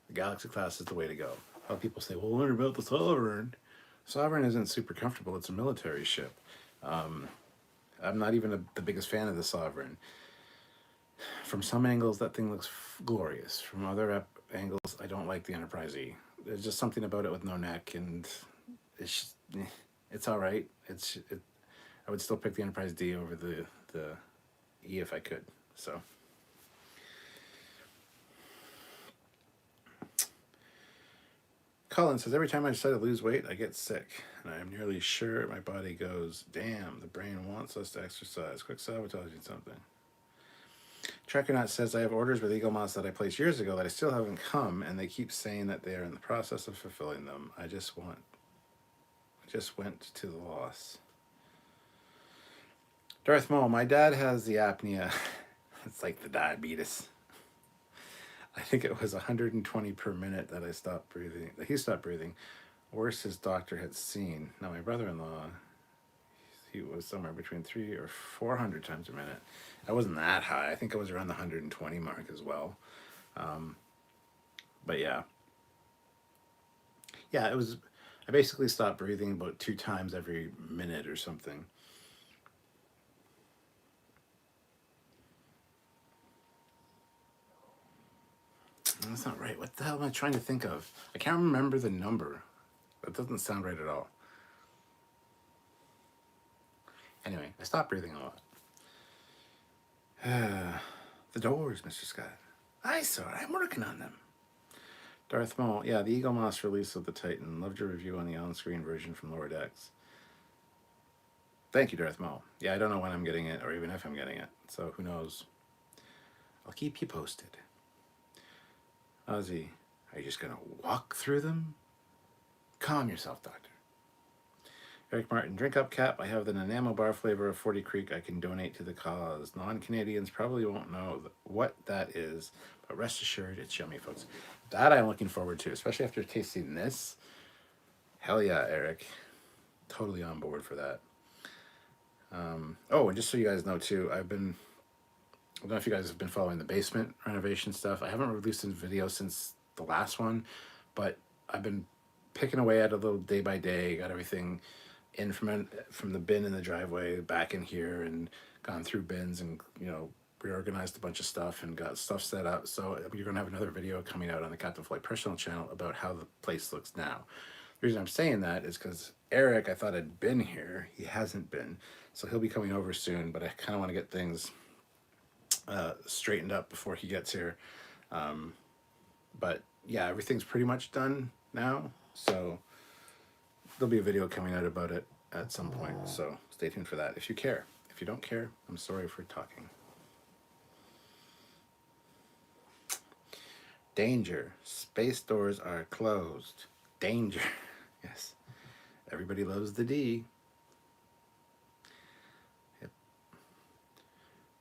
The Galaxy class is the way to go. A lot of people say, well, what about the Sovereign? Sovereign isn't super comfortable. It's a military ship. I'm not even the biggest fan of the Sovereign. From some angles, that thing looks glorious. From other angles, I don't like the Enterprise E. There's just something about it with no neck, and it's all right. I would still pick the Enterprise D over the E if I could. So. Colin says, every time I decide to lose weight, I get sick. And I'm nearly sure my body goes, damn, the brain wants us to exercise. Quick sabotaging something. Trekyards says, I have orders with Eagle Moss that I placed years ago that I still haven't come, and they keep saying that they are in the process of fulfilling them. I just went to the loss. Darth Maul, my dad has the apnea. It's like the diabetes. I think it was 120 per minute that he stopped breathing. Worse his doctor had seen. Now my brother-in-law, he was somewhere between 300 or 400 times a minute. I wasn't that high. I think I was around the 120 mark as well. But yeah. Yeah, I basically stopped breathing about 2 times every minute or something. That's not right. What the hell am I trying to think of? I can't remember the number. That doesn't sound right at all. Anyway, I stopped breathing a lot. The Doors, Mr. Scott. I saw it. I'm working on them. Darth Maul. Yeah, the Eagle Moss release of the Titan. Loved your review on the on-screen version from Lower Decks. Thank you, Darth Maul. Yeah, I don't know when I'm getting it or even if I'm getting it. So who knows? I'll keep you posted. Ozzy, are you just going to walk through them? Calm yourself, Doctor. Eric Martin, drink up, Cap. I have an enamel bar flavor of 40 Creek I can donate to the cause. Non-Canadians probably won't know what that is, but rest assured, it's yummy, folks. That I'm looking forward to, especially after tasting this. Hell yeah, Eric. Totally on board for that. Oh, and just so you guys know, too, I don't know if you guys have been following the basement renovation stuff. I haven't released a video since the last one, but I've been picking away at it a little day by day, got everything in from the bin in the driveway back in here and gone through bins and, reorganized a bunch of stuff and got stuff set up. So you're going to have another video coming out on the Captain Flight personal channel about how the place looks now. The reason I'm saying that is because Eric, I thought had been here. He hasn't been. So he'll be coming over soon, but I kind of want to get things straightened up before he gets here. But yeah, everything's pretty much done now. So there'll be a video coming out about it at some point. So stay tuned for that if you care. If you don't care, I'm sorry for talking. Danger. Space doors are closed. Danger. Yes. Everybody loves the D. Yep.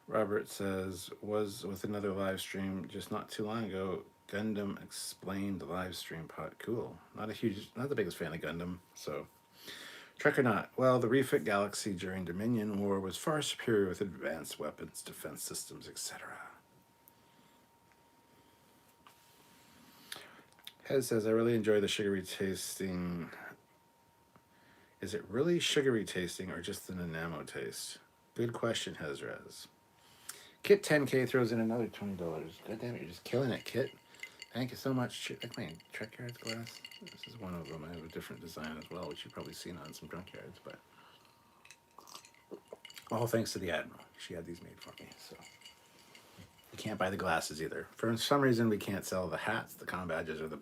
Robert says, was with another live stream just not too long ago. Gundam Explained live stream pod. Cool. Not the biggest fan of Gundam, so. Trek or not, well, the refit galaxy during Dominion War was far superior with advanced weapons, defense systems, etc. Hez says, I really enjoy the sugary tasting. Is it really sugary tasting or just an enamel taste? Good question, Hezrez. Kit 10K throws in another $20. God damn it, you're just killing it, Kit. Thank you so much. Like my Trekyards glass. This is one of them. I have a different design as well, which you've probably seen on some junkyards, but all thanks to the Admiral. She had these made for me, so. You can't buy the glasses either. For some reason, we can't sell the hats, the comm badges, or the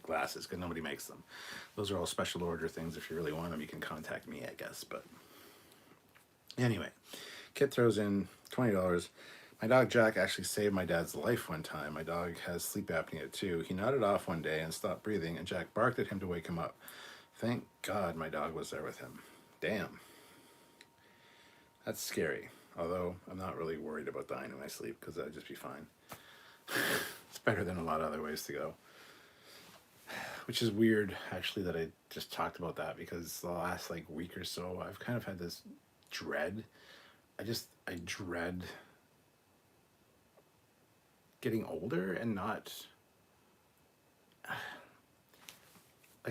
glasses because nobody makes them. Those are all special order things. If you really want them, you can contact me, I guess. But anyway, Kit throws in $20. My dog Jack actually saved my dad's life one time. My dog has sleep apnea too. He nodded off one day and stopped breathing, and Jack barked at him to wake him up. Thank God my dog was there with him. Damn. That's scary. Although I'm not really worried about dying in my sleep because I'd just be fine. It's better than a lot of other ways to go. Which is weird, actually, that I just talked about that because the last week or so, I've kind of had this dread. I dread getting older and not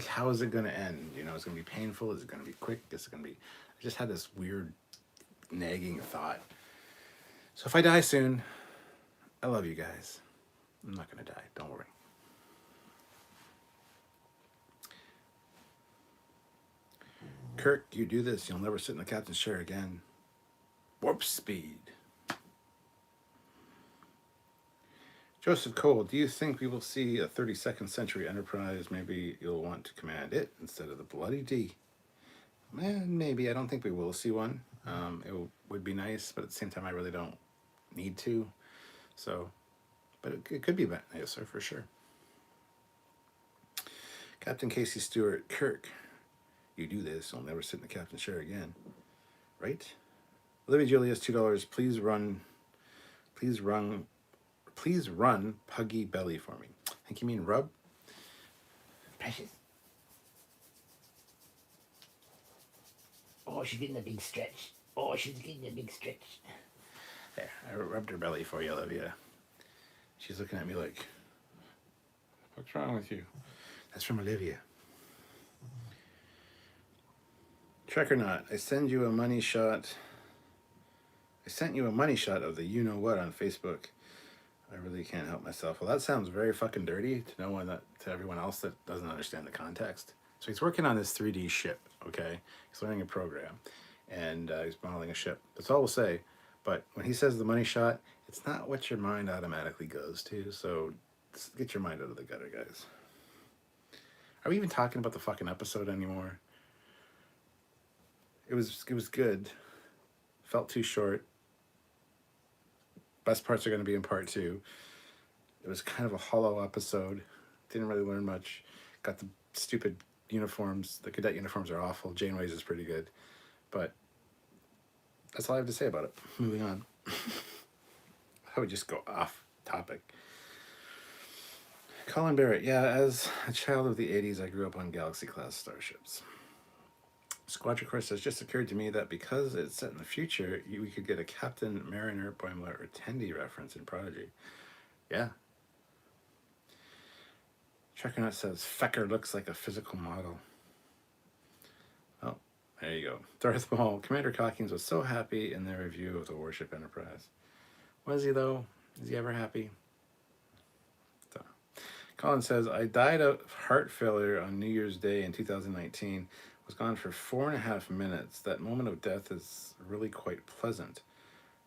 how is it going to end? It's going to be painful. Is it going to be quick? Is it going to be? I just had this weird nagging thought. So if I die soon, I love you guys. I'm not going to die. Don't worry. Kirk, you do this, you'll never sit in the captain's chair again. Warp speed. Joseph Cole, do you think we will see a 32nd century Enterprise? Maybe you'll want to command it instead of the bloody D. Maybe. I don't think we will see one. It would be nice, but at the same time, I really don't need to. So, but it could be nicer for sure. Captain Casey Stewart, Kirk, you do this, I'll never sit in the captain's chair again. Right? Olivia Julius, $2. Please run Puggy Belly for me. I think you mean rub? Precious. Oh, she's getting a big stretch. There, I rubbed her belly for you, Olivia. She's looking at me like, what's wrong with you? That's from Olivia. Trek or not, I sent you a money shot of the you-know-what on Facebook. I really can't help myself. Well, that sounds very fucking dirty to no one that to everyone else that doesn't understand the context. So he's working on this 3D ship. Okay, he's learning a program, and he's modeling a ship. That's all we'll say. But when he says the money shot, it's not what your mind automatically goes to. So get your mind out of the gutter, guys. Are we even talking about the fucking episode anymore? It was good. Felt too short. Best parts are going to be in part 2. It was kind of a hollow episode. Didn't really learn much. Got the stupid uniforms. The cadet uniforms are awful. Janeway's is pretty good. But that's all I have to say about it. Moving on. I would just go off topic. Colin Barrett. Yeah, as a child of the 80s, I grew up on Galaxy-class starships. Squadron Course has just occurred to me that because it's set in the future, we could get a Captain Mariner, Boimler, or Tendi reference in Prodigy. Yeah. Trekyards says Fecker looks like a physical model. Oh, there you go. Darth Maul. Commander Calkins was so happy in their review of the Warship Enterprise. Was he, though? Is he ever happy? So. Colin says, I died of heart failure on New Year's Day in 2019. Was gone for 4.5 minutes. That moment of death is really quite pleasant.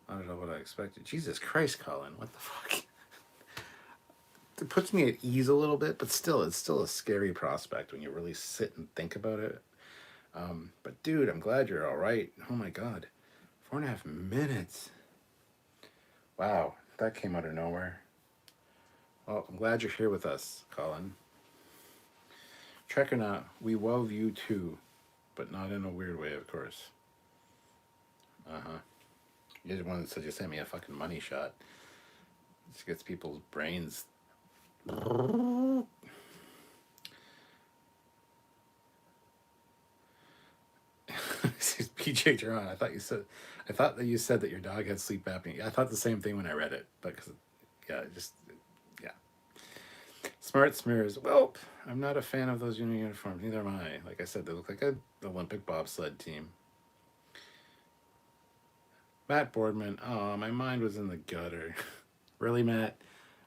Not at all what I expected. Jesus Christ, Colin, what the fuck? It puts me at ease a little bit, but still, it's still a scary prospect when you really sit and think about it. But dude, I'm glad you're all right. Oh my God, 4.5 minutes. Wow, that came out of nowhere. Well, I'm glad you're here with us, Colin. Trek or not, we love you too. But not in a weird way, of course. You're the one that said you sent me a fucking money shot. This gets people's brains. PJ Duran. I thought that you said that your dog had sleep apnea. I thought the same thing when I read it, but yeah. Smart smears. Well, I'm not a fan of those uniforms. Neither am I. Like I said, they look like an Olympic bobsled team. Matt Boardman. Oh, my mind was in the gutter. Really, Matt?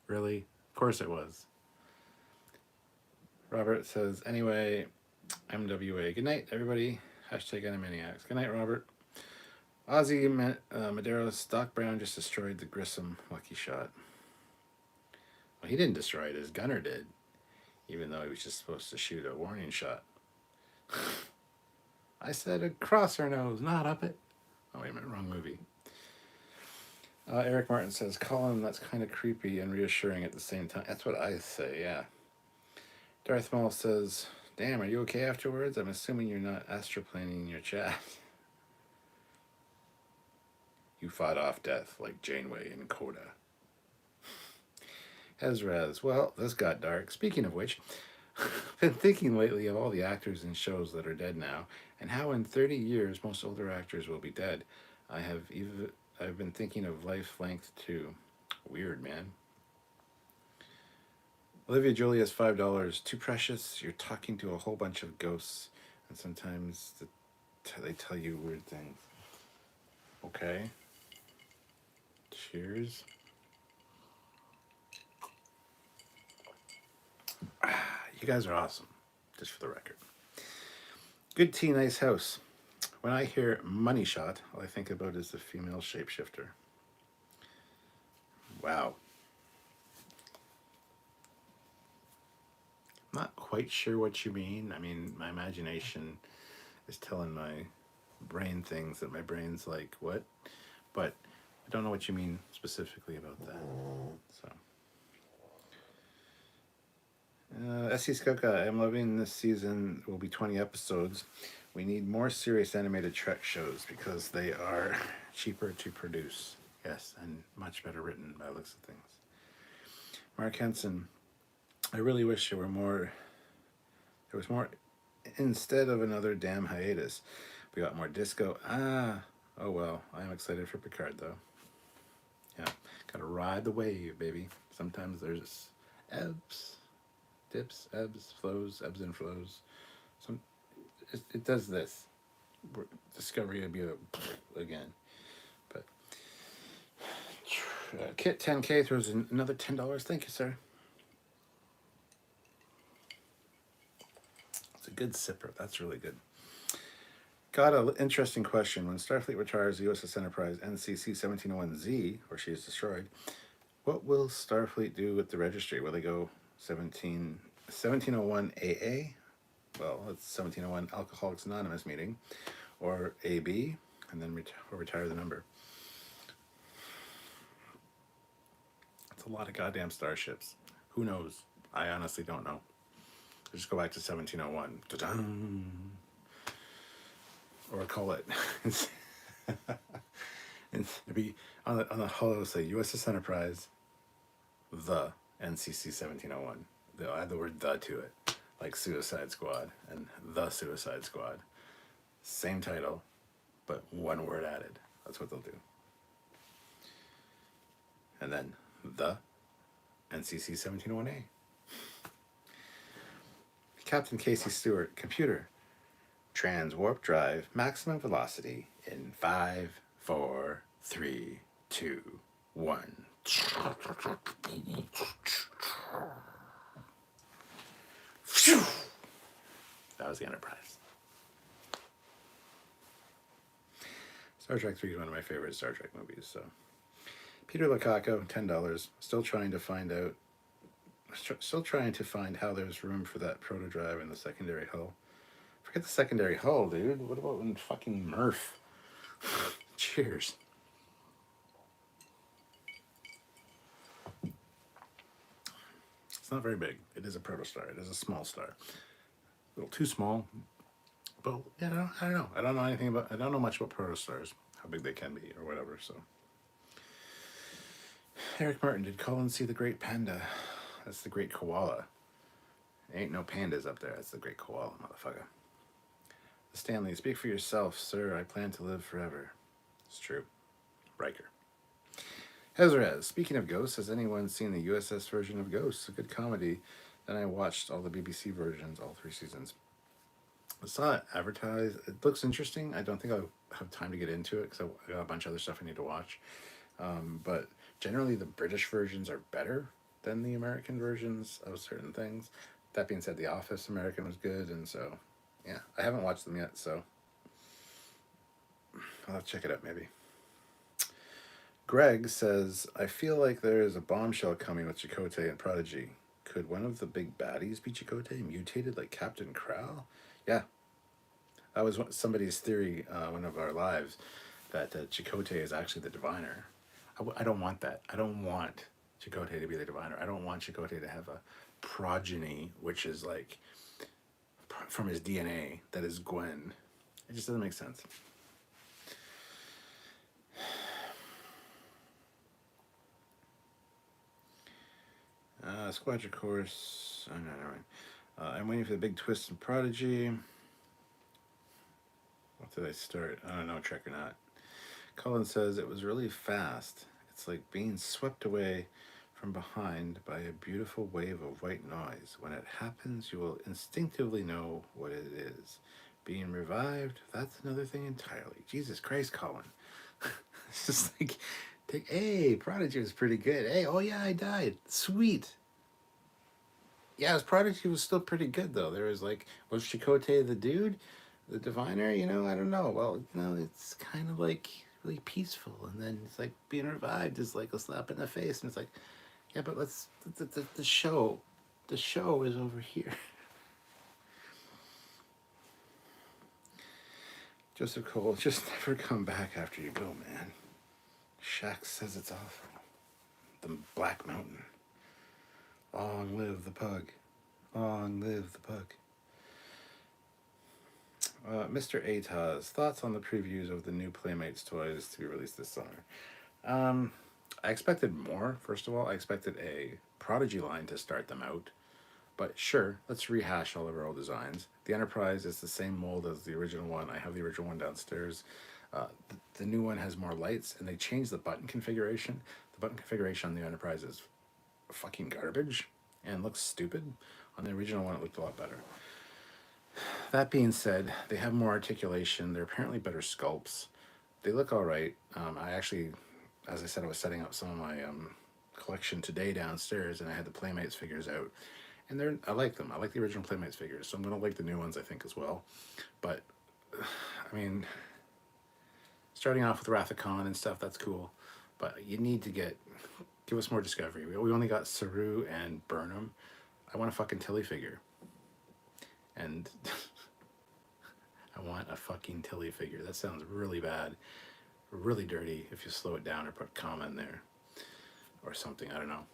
Really? Of course it was. Robert says, anyway, MWA. Good night, everybody. Hashtag Animaniacs. Good night, Robert. Ozzy Medeiros. Doc Brown just destroyed the Grissom lucky shot. Well, he didn't destroy it. His gunner did. Even though he was just supposed to shoot a warning shot. I said across her nose, not up it. Oh, wait a minute. Wrong movie. Eric Martin says, Colin, that's kind of creepy and reassuring at the same time. That's what I say, yeah. Darth Maul says, damn, are you okay afterwards? I'm assuming you're not astroplaning your chat. You fought off death like Janeway and Coda. Ezraz, well, this got dark. Speaking of which, I've been thinking lately of all the actors in shows that are dead now, and how in 30 years most older actors will be dead. I've been thinking of life length too. Weird, man. Olivia Julia's $5. Too precious. You're talking to a whole bunch of ghosts, and sometimes they tell you weird things. Okay. Cheers. You guys are awesome, just for the record. Good tea, nice house. When I hear money shot, all I think about is the female shapeshifter. Wow. Not quite sure what you mean. I mean, my imagination is telling my brain things that my brain's like, what? But I don't know what you mean specifically about that. So. S.C. Skoka, I'm loving this season. It will be 20 episodes. We need more serious animated Trek shows because they are cheaper to produce. Yes, and much better written by the looks of things. Mark Henson, I really wish there was more instead of another damn hiatus. We got more disco. Oh well, I'm excited for Picard though. Yeah, gotta ride the wave, baby. Sometimes there's ebbs, dips, ebbs, flows, ebbs and flows. It does this. Discovery would be again. But Kit 10K throws in another $10. Thank you, sir. It's a good sipper. That's really good. Got an interesting question. When Starfleet retires the USS Enterprise NCC 1701Z, or she is destroyed, what will Starfleet do with the registry? Will they go 1701 AA? Well, it's 1701 Alcoholics Anonymous meeting, or AB, and then retire the number. It's a lot of goddamn starships. Who knows? I honestly don't know. Just go back to 1701. Ta-dum. Or call it. And it'd be on the hull, say USS Enterprise, the NCC 1701. They'll add the word "the" to it, like Suicide Squad and the Suicide Squad. Same title, but one word added. That's what they'll do. And then the NCC 1701A. Captain Casey Stewart, computer. Trans warp drive, maximum velocity in 5, 4, 3, 2, 1. That was the Enterprise. Star Trek 3 is one of my favorite Star Trek movies. So, Peter Lukaku, $10. Still trying to find how there's room for that proto drive in the secondary hull. Forget the secondary hull, dude. What about in fucking Murph? Cheers. It's not very big. It is a protostar. It is a small star. A little too small. But yeah, I don't know. I don't know much about protostars, how big they can be or whatever. So, Eric Martin, did Colin see the great panda? That's the great koala. Ain't no pandas up there. That's the great koala, motherfucker. Stanley, speak for yourself, sir. I plan to live forever. It's true. Riker. Hezrez, speaking of ghosts, has anyone seen the USS version of Ghosts? A good comedy. Then I watched all the BBC versions, all 3 seasons. I saw it advertised. It looks interesting. I don't think I'll have time to get into it because I got a bunch of other stuff I need to watch. But generally, the British versions are better than the American versions of certain things. That being said, The Office American was good, and so, yeah. I haven't watched them yet, so I'll have to check it out maybe. Greg says, I feel like there is a bombshell coming with Chakotay and Prodigy. Could one of the big baddies be Chakotay, mutated like Captain Krall? Yeah. That was somebody's theory, one of our lives, that Chakotay is actually the diviner. I don't want that. I don't want Chakotay to be the diviner. I don't want Chakotay to have a progeny, which is like from his DNA, that is Gwen. It just doesn't make sense. Squadron course. Oh, no, never mind. I'm waiting for the big twist in Prodigy. What did I start? I don't know, Trek or not. Colin says it was really fast. It's like being swept away from behind by a beautiful wave of white noise. When it happens, you will instinctively know what it is. Being revived, that's another thing entirely. Jesus Christ, Colin. It's just like, hey, Prodigy was pretty good. Hey, oh yeah, I died. Sweet. Yeah, his Prodigy was still pretty good, though. There was like, was Chakotay the dude? The diviner? You know, I don't know. Well, you know, it's kind of like really peaceful. And then it's like being revived is like a slap in the face. And it's like, yeah, but let's, the show is over here. Joseph Cole, just never come back after you go, man. Shaq says it's awful. The Black Mountain. Long live the pug. Long live the pug. Mr. Ataz, thoughts on the previews of the new Playmates toys to be released this summer? I expected more, first of all. I expected a Prodigy line to start them out. But sure, let's rehash all of our old designs. The Enterprise is the same mold as the original one. I have the original one downstairs. The new one has more lights, and they changed the button configuration. The button configuration on the Enterprise is fucking garbage and looks stupid. On the original one, it looked a lot better. That being said, they have more articulation. They're apparently better sculpts. They look all right. I actually as I said, I was setting up some of my collection today downstairs, and I had the Playmates figures out, and I like them. I like the original Playmates figures, so I'm gonna like the new ones, I think, as well. But I mean, starting off with Wrath of Khan and stuff, that's cool, but you need to give us more Discovery. We only got Saru and Burnham. I want a fucking Tilly figure, and I want a fucking Tilly figure. That sounds really bad, really dirty if you slow it down or put comma in there or something. I don't know.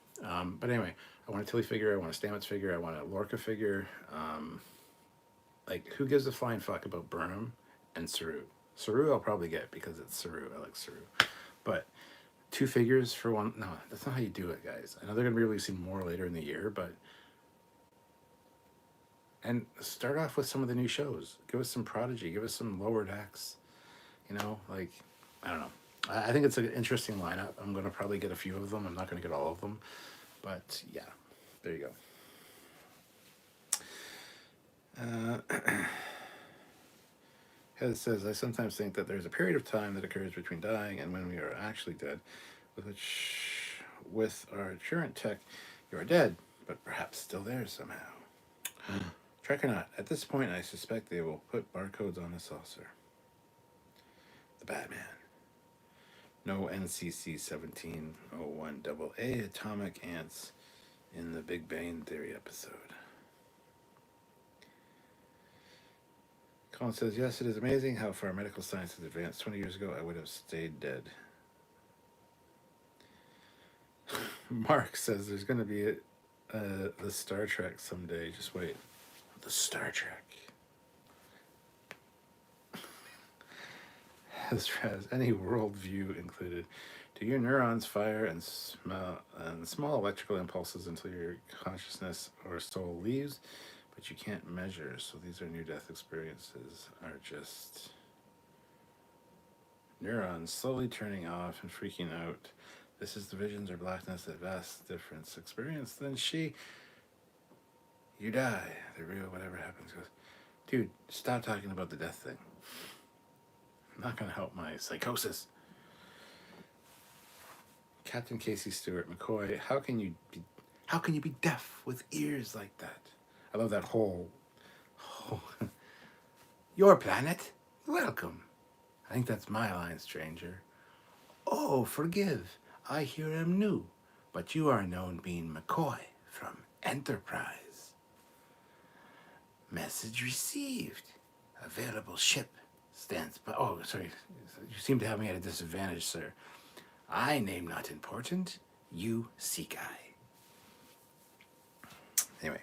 But anyway, I want a Tilly figure. I want a Stamets figure. I want a Lorca figure. Like, who gives a flying fuck about Burnham and Saru? Saru I'll probably get because it's Saru. I like Saru. But 2 figures for one? No, that's not how you do it, guys. I know they're going to be releasing more later in the year, but... And start off with some of the new shows. Give us some Prodigy. Give us some Lower Decks. You know, like, I don't know. I think it's an interesting lineup. I'm going to probably get a few of them. I'm not going to get all of them. But, yeah. There you go. Heather says, I sometimes think that there's a period of time that occurs between dying and when we are actually dead, with our current tech, you are dead, but perhaps still there somehow. Trek or not, at this point I suspect they will put barcodes on the saucer. The Batman. No NCC 1701 AA atomic ants in the Big Bang Theory episode. Colin says, yes, it is amazing how far medical science has advanced. 20 years ago, I would have stayed dead. Mark says there's going to be the Star Trek someday. Just wait. The Star Trek. Has any worldview included? Do your neurons fire and small electrical impulses until your consciousness or soul leaves? But you can't measure, so these are near-death experiences, are just neurons slowly turning off and freaking out. This is the visions or blackness that vast difference experience. Then you die. The real whatever happens goes. Dude, stop talking about the death thing. I'm not going to help my psychosis. Captain Casey Stewart, McCoy, how can you be deaf with ears like that? I love that whole your planet? Welcome. I think that's my line, stranger. Oh, forgive. I hear am new, but you are known being McCoy from Enterprise. Message received. Available ship stands by. Oh, sorry. You seem to have me at a disadvantage, sir. I name not important. You seek I. Anyway.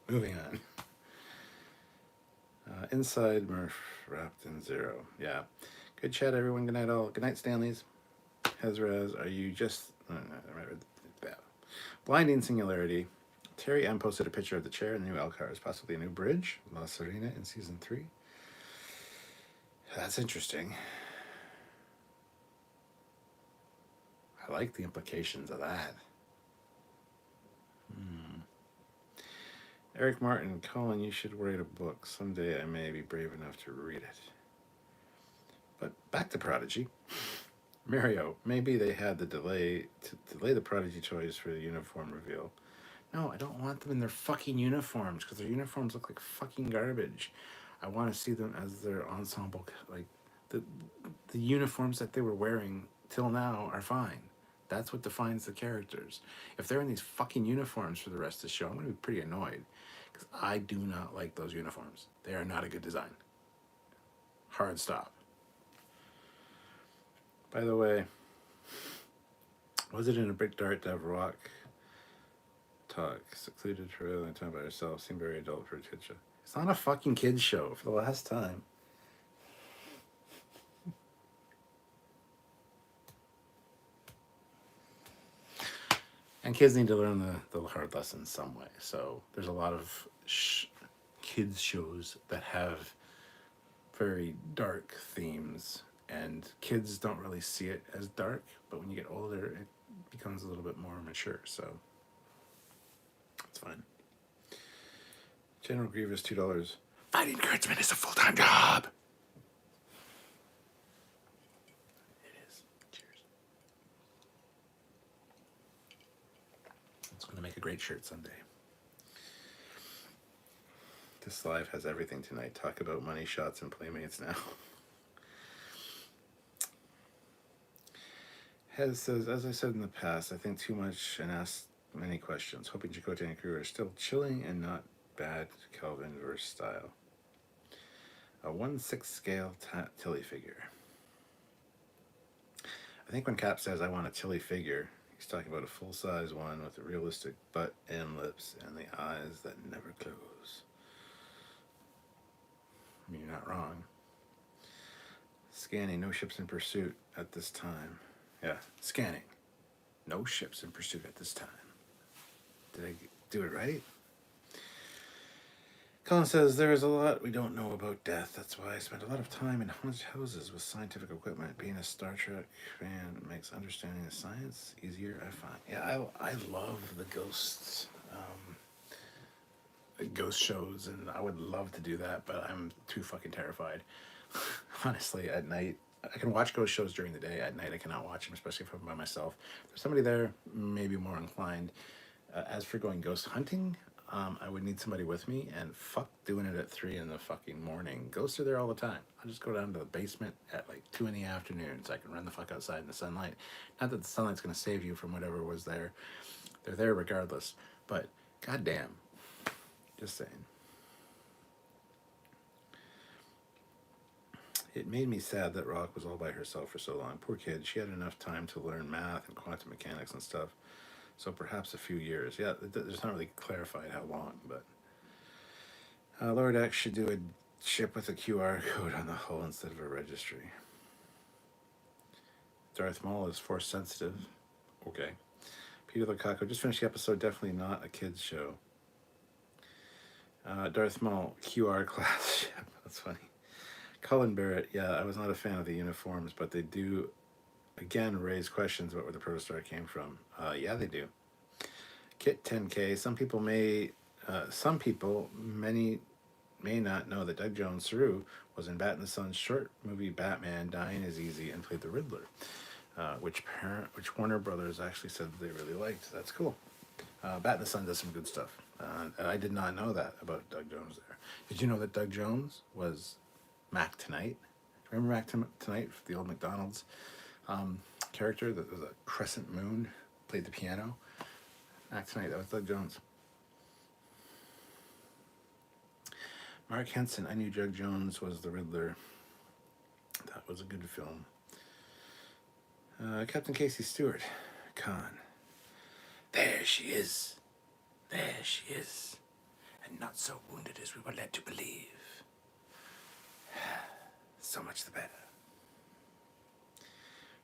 Moving on. Inside Murph, wrapped in zero. Yeah. Good chat, everyone. Good night, all. Good night, Stanleys. Hezraz, are you just... Blinding Singularity. Terry M. posted a picture of the chair and the new Elcars, possibly a new bridge. La Serena in Season 3. That's interesting. I like the implications of that. Eric Martin, Colin, you should write a book. Someday I may be brave enough to read it. But back to Prodigy. Mario, maybe they had to delay the Prodigy toys for the uniform reveal. No, I don't want them in their fucking uniforms because their uniforms look like fucking garbage. I want to see them as their ensemble. Like the uniforms that they were wearing till now are fine. That's what defines the characters. If they're in these fucking uniforms for the rest of the show, I'm going to be pretty annoyed. Because I do not like those uniforms. They are not a good design. Hard stop. By the way, was it in a Brick Dart to have Rock talk? Secluded for a long time by herself. Seemed very adult for a kid show. It's not a fucking kid's show for the last time. And kids need to learn the hard lessons some way. So there's a lot of kids shows that have very dark themes. And kids don't really see it as dark. But when you get older, it becomes a little bit more mature. So it's fine. General Grievous, $2. Fighting Kurtzman is a full-time job. It is. great shirt someday. This live has everything tonight. Talk about money shots and playmates now. Hez says, as I said in the past, I think too much and asked many questions. Hoping Chakotay and crew are still chilling and not bad Kelvin verse style. A 1/6 scale Tilly figure. I think when Cap says I want a Tilly figure, he's talking about a full-size one with a realistic butt and lips and the eyes that never close. I mean, you're not wrong. Scanning, no ships in pursuit at this time. Yeah, scanning. No ships in pursuit at this time. Did I do it right? Colin says, there is a lot we don't know about death. That's why I spent a lot of time in haunted houses with scientific equipment. Being a Star Trek fan makes understanding the science easier, I find. Yeah, I love the ghosts, ghost shows, and I would love to do that, but I'm too fucking terrified. Honestly, at night, I can watch ghost shows during the day. At night, I cannot watch them, especially if I'm by myself. If there's somebody there, maybe more inclined. As for going ghost hunting, I would need somebody with me, and fuck doing it at 3 in the fucking morning. Ghosts are there all the time. I'll just go down to the basement at like 2 in the afternoon so I can run the fuck outside in the sunlight. Not that the sunlight's going to save you from whatever was there. They're there regardless. But goddamn, just saying. It made me sad that Rock was all by herself for so long. Poor kid. She had enough time to learn math and quantum mechanics and stuff. So perhaps a few years. Yeah, it's not really clarified how long, but Lord X should do a ship with a QR code on the hull instead of a registry. Darth Maul is force sensitive. Okay. Peter Lukaku, just finished the episode. Definitely not a kids show. Darth Maul, QR class ship. That's funny. Colin Barrett, yeah, I was not a fan of the uniforms, but they do, again, raise questions about where the Protostar came from. Yeah, they do. Kit 10K, many may not know that Doug Jones Saru was in Bat in the Sun's short movie Batman Dying is Easy and played the Riddler, which Warner Brothers actually said that they really liked. That's cool. Bat in the Sun does some good stuff. And I did not know that about Doug Jones there. Did you know that Doug Jones was Mac Tonight? Remember Mac Tonight, the old McDonald's character that was a crescent moon, played the piano? Mac Tonight, that was Doug Jones. Mark Henson, I knew Doug Jones was the Riddler. That was a good film. Captain Casey Stewart, Khan. There she is. There she is. And not so wounded as we were led to believe. So much the better.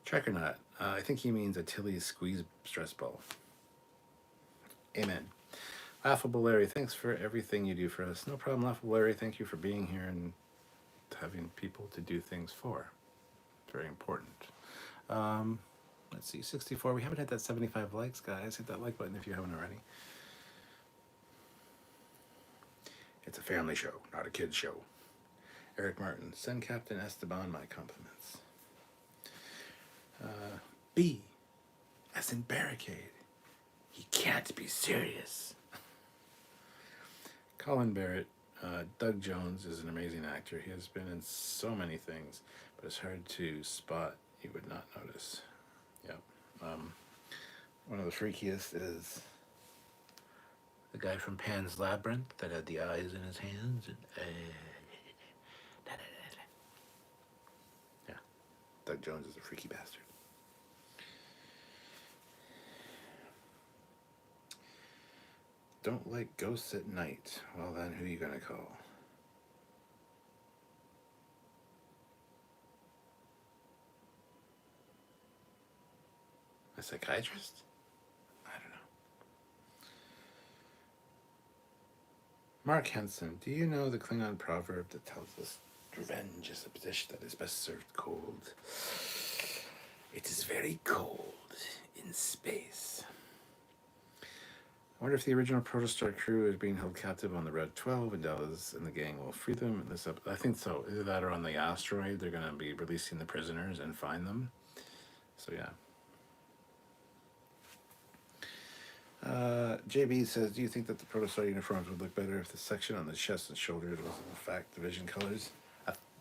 Trekyards, I think he means a Tilly's squeeze stress ball. Amen. Laughable Larry, thanks for everything you do for us. No problem, Laughable Larry. Thank you for being here and having people to do things for. Very important. Let's see, 64. We haven't had that 75 likes, guys. Hit that like button if you haven't already. It's a family show, not a kid's show. Eric Martin, send Captain Esteban my compliments. B, as in barricade. He can't be serious. Colin Barrett, Doug Jones is an amazing actor. He has been in so many things, but it's hard to spot. You would not notice. Yep. One of the freakiest is the guy from Pan's Labyrinth that had the eyes in his hands. And, yeah, Doug Jones is a freaky bastard. Don't like ghosts at night. Well then, who are you gonna call? A psychiatrist? I don't know. Mark Henson, do you know the Klingon proverb that tells us revenge is a dish that is best served cold? It is very cold in space. I wonder if the original Protostar crew is being held captive on the Red 12 and Dallas and the gang will free them. I think so. Either that or on the asteroid, they're going to be releasing the prisoners and find them. So, yeah. JB says, do you think that the Protostar uniforms would look better if the section on the chest and shoulders was in fact division colors?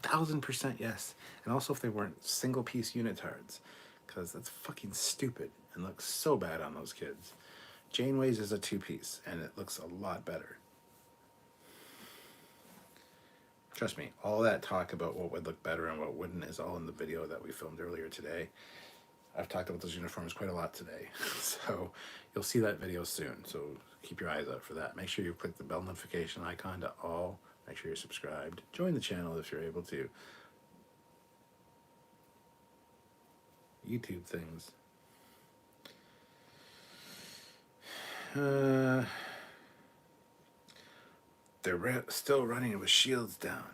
1,000% yes. And also if they weren't single piece unitards, because that's fucking stupid and looks so bad on those kids. Janeway's is a 2-piece, and it looks a lot better. Trust me, all that talk about what would look better and what wouldn't is all in the video that we filmed earlier today. I've talked about those uniforms quite a lot today, so you'll see that video soon, so keep your eyes out for that. Make sure you click the bell notification icon to all. Make sure you're subscribed. Join the channel if you're able to. YouTube things. They're still running with shields down.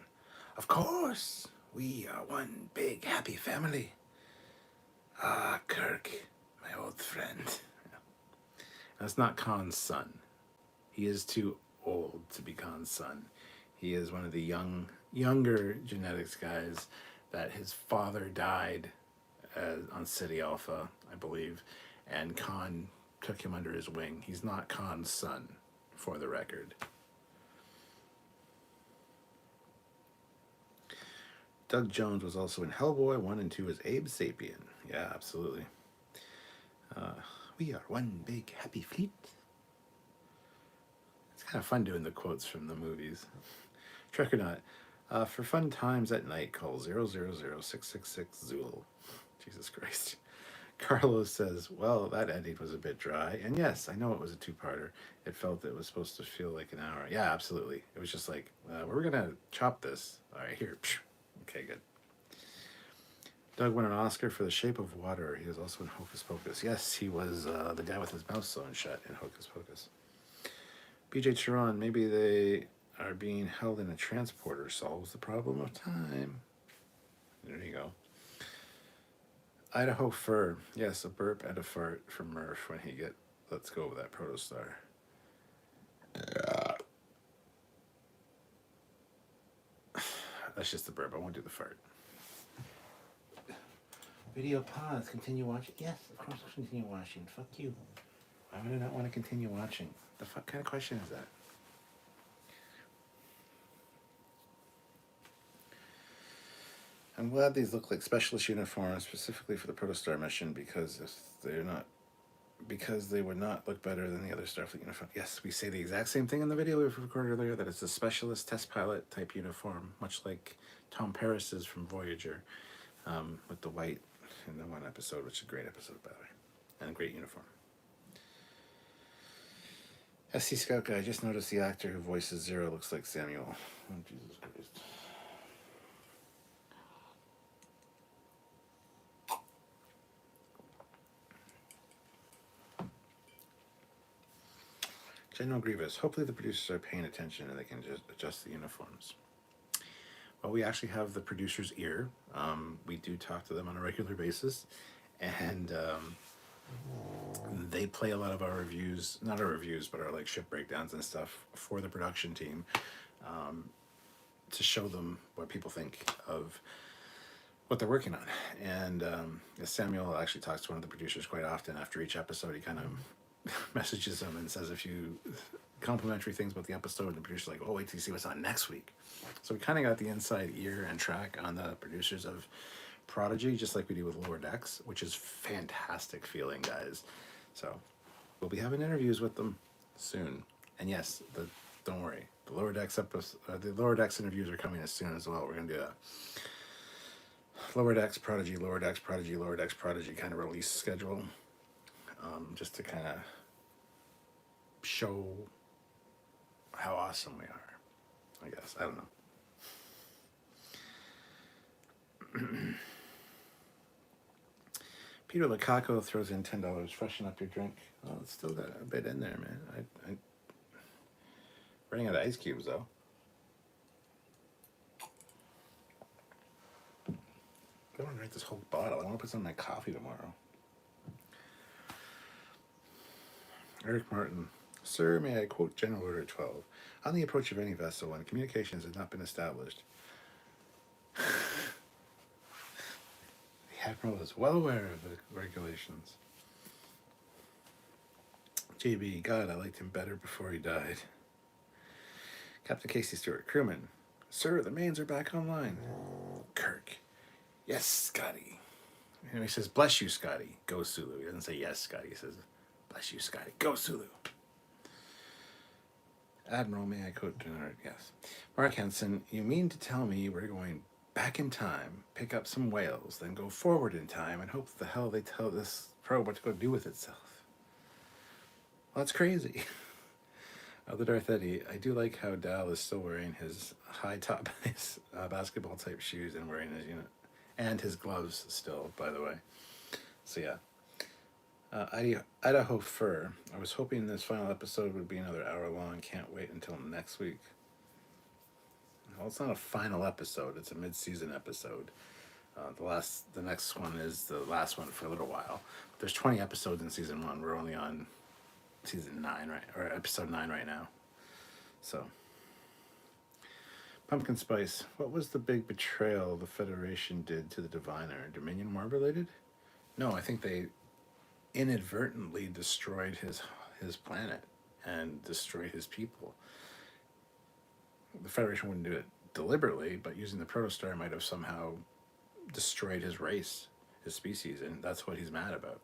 Of course, we are one big happy family. Ah, Kirk, my old friend. That's not Khan's son. He is too old to be Khan's son. He is one of the younger genetics guys that his father died on City Alpha, I believe, and Khan took him under his wing. He's not Khan's son, for the record. Doug Jones was also in Hellboy 1 and 2 as Abe Sapien. Yeah, absolutely. We are one big happy fleet. It's kind of fun doing the quotes from the movies. Trekyards, for fun times at night, call 000-666-ZUL. Jesus Christ. Carlos says, well, that ending was a bit dry. And yes, I know it was a two-parter. It felt it was supposed to feel like an hour. Yeah, absolutely. It was just like, we're going to chop this. All right, here. Okay, good. Doug won an Oscar for The Shape of Water. He was also in Hocus Pocus. Yes, he was the guy with his mouth sewn shut in Hocus Pocus. BJ Chiron, maybe they are being held in a transporter solves the problem of time. There you go. Idaho Fur. Yes, a burp and a fart from Murph when he lets go of that Protostar. That's just the burp. I won't do the fart. Video pause. Continue watching. Yes, of course I'll continue watching. Fuck you. Why would I not want to continue watching? The fuck kind of question is that? I'm glad these look like specialist uniforms specifically for the Protostar mission because they would not look better than the other Starfleet uniform. Yes, we say the exact same thing in the video we recorded earlier, that it's a specialist test pilot type uniform, much like Tom Paris's from Voyager, with the white in the one episode, which is a great episode, by the way, and a great uniform. SC Scout Guy, I just noticed the actor who voices Zero looks like Samuel. Oh, Jesus Christ. General Grievous, hopefully the producers are paying attention and they can just adjust the uniforms. Well, we actually have the producer's ear. We do talk to them on a regular basis, and they play a lot of our reviews, not our reviews, but our like ship breakdowns and stuff for the production team, to show them what people think of what they're working on. And Samuel actually talks to one of the producers quite often. After each episode, he kind of messages them and says a few complimentary things about the episode, and the producer's like, oh, wait till you see what's on next week. So we kind of got the inside ear and track on the producers of Prodigy, just like we do with Lower Decks, which is fantastic feeling, guys. So we'll be having interviews with them soon. And yes, don't worry, the Lower Decks interviews are coming as soon as well. We're gonna do a Lower Decks Prodigy, Lower Decks Prodigy, Lower Decks Prodigy kind of release schedule, just to kind of show how awesome we are, I guess. I don't know. Peter Lukaku throws in $10. Freshen up your drink. Oh, it's still got a bit in there, man. I running out of ice cubes, though. I don't want to drink this whole bottle. I want to put some in my coffee tomorrow. Eric Martin. Sir, may I quote General Order 12? On the approach of any vessel, when communications has not been established, the Admiral is well aware of the regulations. JB, God, I liked him better before he died. Captain Casey Stewart, crewman. Sir, the mains are back online. Kirk. Yes, Scotty. And he says, bless you, Scotty. Go Sulu. He doesn't say yes, Scotty. He says, bless you, Scotty. Go Sulu. Admiral, may I quote Denard? Yes. Mark Henson, you mean to tell me we're going back in time, pick up some whales, then go forward in time and hope the hell they tell this probe what to go do with itself? Well, that's crazy. The Darth Eddie, I do like how Dal is still wearing his high top basketball type shoes and wearing his unit and his gloves still, by the way. So yeah. Idaho Fur. I was hoping this final episode would be another hour long. Can't wait until next week. Well, it's not a final episode. It's a mid-season episode. The next one is the last one for a little while. There's 20 episodes in season 1. We're only on season 9, right, or episode 9 right now. So, Pumpkin Spice. What was the big betrayal the Federation did to the Diviner? Dominion War related? No, I think they inadvertently destroyed his planet and destroyed his people. The Federation wouldn't do it deliberately, but using the protostar might have somehow destroyed his race, his species, and that's what he's mad about.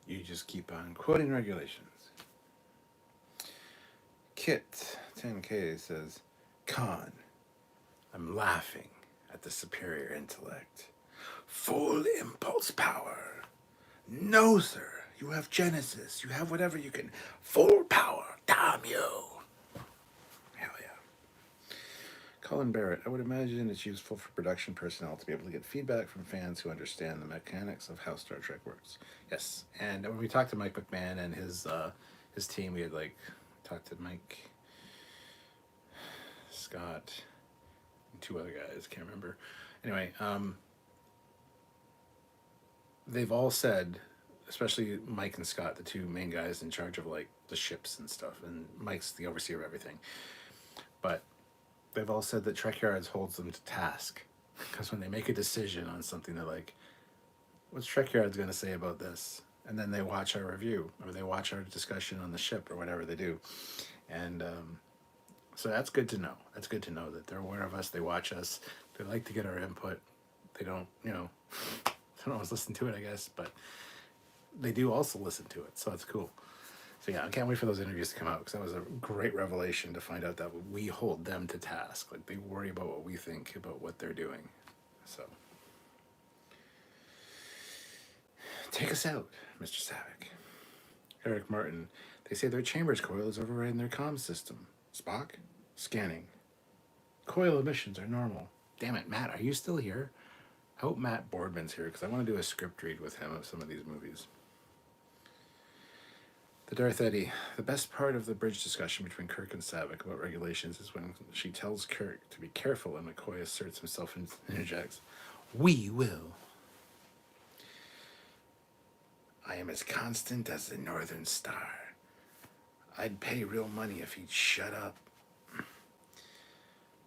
You just keep on quoting regulations. Kit 10K says, Khan, I'm laughing at the superior intellect. Full impulse power. No, sir. You have Genesis. You have whatever you can. Full power. Damn you. Hell yeah. Colin Barrett. I would imagine it's useful for production personnel to be able to get feedback from fans who understand the mechanics of how Star Trek works. Yes. And when we talked to Mike McMahon and his team, we had talked to Mike, Scott, and 2 other guys. Can't remember. Anyway, they've all said, especially Mike and Scott, the 2 main guys in charge of the ships and stuff, and Mike's the overseer of everything. But they've all said that Trekyards holds them to task, because when they make a decision on something, they're like, "What's Trekyards going to say about this?" And then they watch our review, or they watch our discussion on the ship, or whatever they do, and so that's good to know. That's good to know that they're aware of us. They watch us. They like to get our input. They don't, they don't always listen to it, I guess, but they do also listen to it, so it's cool. So yeah, I can't wait for those interviews to come out, because that was a great revelation to find out that we hold them to task. They worry about what we think about what they're doing. So take us out, Mr. Savick. Eric Martin. They say their chambers coil is overriding their comm system. Spock? Scanning. Coil emissions are normal. Damn it, Matt, are you still here? I hope Matt Boardman's here, because I want to do a script read with him of some of these movies. The Darth Eddie. The best part of the bridge discussion between Kirk and Savick about regulations is when she tells Kirk to be careful and McCoy asserts himself and interjects, "We will. I am as constant as the northern star. I'd pay real money if he'd shut up."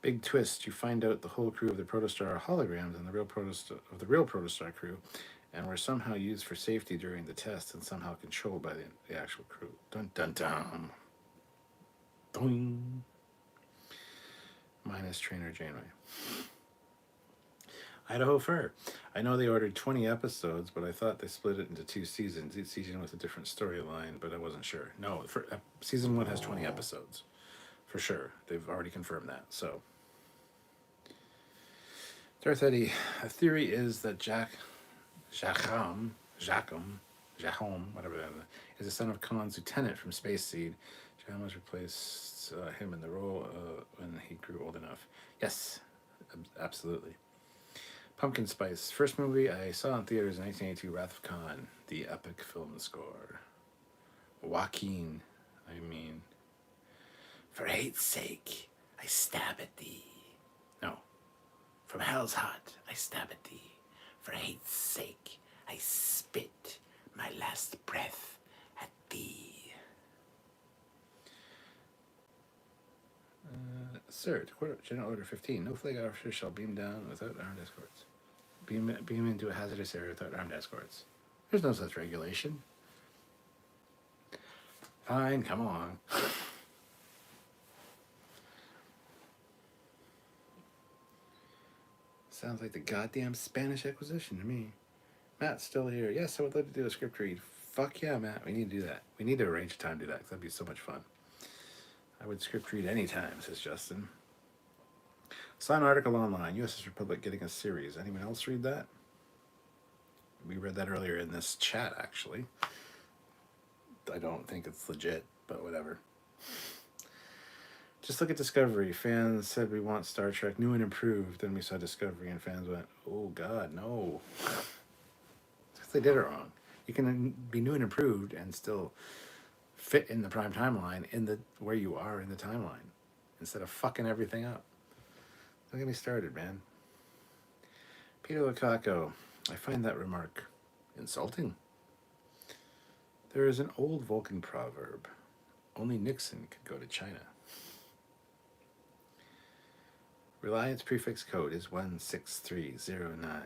Big twist, you find out the whole crew of the Protostar are holograms and the real Protostar crew, and were somehow used for safety during the test and somehow controlled by the actual crew. Dun dun dun. Doing. Minus Trainer Janeway. Idaho Fur. I know they ordered 20 episodes, but I thought they split it into 2 seasons, each season with a different storyline, but I wasn't sure. No, season 1 has 20 episodes. For sure. They've already confirmed that, so. Darth Eddie, a theory is that Jacom, whatever that is the son of Khan's lieutenant from Space Seed. Jacom replaced him in the role when he grew old enough. Yes, absolutely. Pumpkin Spice. First movie I saw in theaters in 1982, Wrath of Khan, the epic film score. Joaquin, for hate's sake, I stab at thee. No. From hell's heart, I stab at thee. For hate's sake, I spit my last breath at thee. Sir, to quarter General Order 15, no flag officer shall beam down without armed escorts. Beam into a hazardous area without armed escorts. There's no such regulation. Fine, come on. Sounds like the goddamn Spanish Inquisition to me. Matt's still here. Yes, I would love to do a script read. Fuck yeah, Matt. We need to do that. We need to arrange a time to do that, because that'd be so much fun. I would script read anytime, says Justin. Saw an article online, USS Republic getting a series. Anyone else read that? We read that earlier in this chat, actually. I don't think it's legit, but whatever. Just look at Discovery. Fans said we want Star Trek new and improved. Then we saw Discovery and fans went, oh God, no. They did it wrong. You can be new and improved and still fit in the prime timeline in the where you are in the timeline instead of fucking everything up. Don't get me started, man. Peter Lukaku, I find that remark insulting. There is an old Vulcan proverb. Only Nixon could go to China. Reliance prefix code is 16309.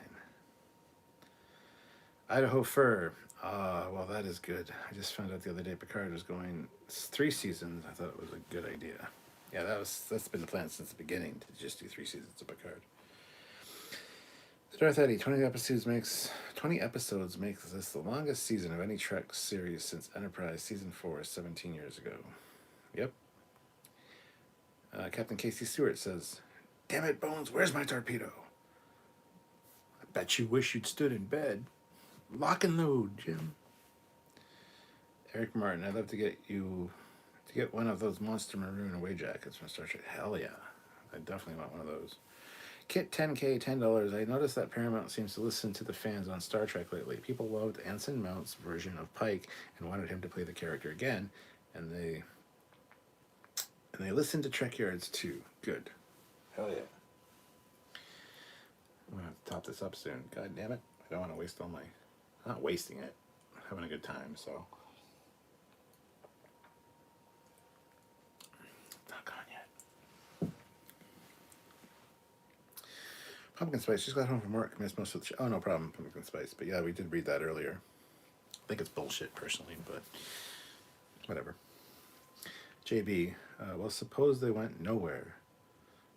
Idaho Fur. Well, that is good. I just found out the other day Picard was going 3 seasons. I thought it was a good idea. Yeah, that's been the plan since the beginning, to just do 3 seasons of Picard. Darth Eddie, 20 episodes makes this the longest season of any Trek series since Enterprise Season 4 17 years ago. Yep. Captain Casey Stewart says, damn it, Bones, where's my torpedo? I bet you wish you'd stood in bed. Lock and load, Jim. Eric Martin, I'd love to get one of those monster maroon away jackets from Star Trek. Hell yeah. I definitely want one of those. Kit 10K, $10. I noticed that Paramount seems to listen to the fans on Star Trek lately. People loved Anson Mount's version of Pike and wanted him to play the character again, and they listened to Trekyards too. Good. Hell yeah. I'm gonna have to top this up soon. God damn it. I don't want to waste all my... I'm not wasting it. I'm having a good time, so... Not gone yet. Pumpkin Spice just got home from work. Missed most of the show. Oh, no problem, Pumpkin Spice. But yeah, we did read that earlier. I think it's bullshit, personally, but whatever. JB, well, suppose they went nowhere.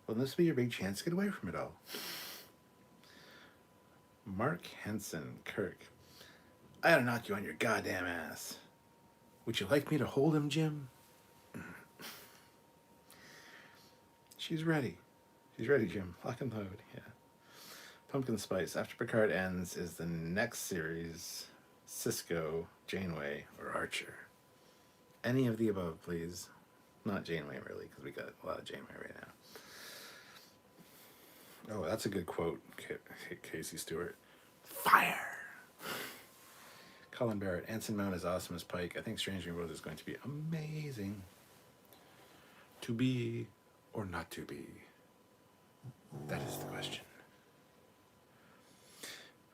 Well, this will be your big chance to get away from it all. Mark Henson, Kirk. I gotta knock you on your goddamn ass. Would you like me to hold him, Jim? She's ready. She's ready, Jim. Lock and load, yeah. Pumpkin Spice. After Picard ends is the next series Cisco, Janeway, or Archer? Any of the above, please. Not Janeway, really, because we got a lot of Janeway right now. Oh, that's a good quote, Casey Stewart. Fire! Colin Barrett. Anson Mount is awesome as Pike. I think Strange New World is going to be amazing. To be or not to be? That is the question.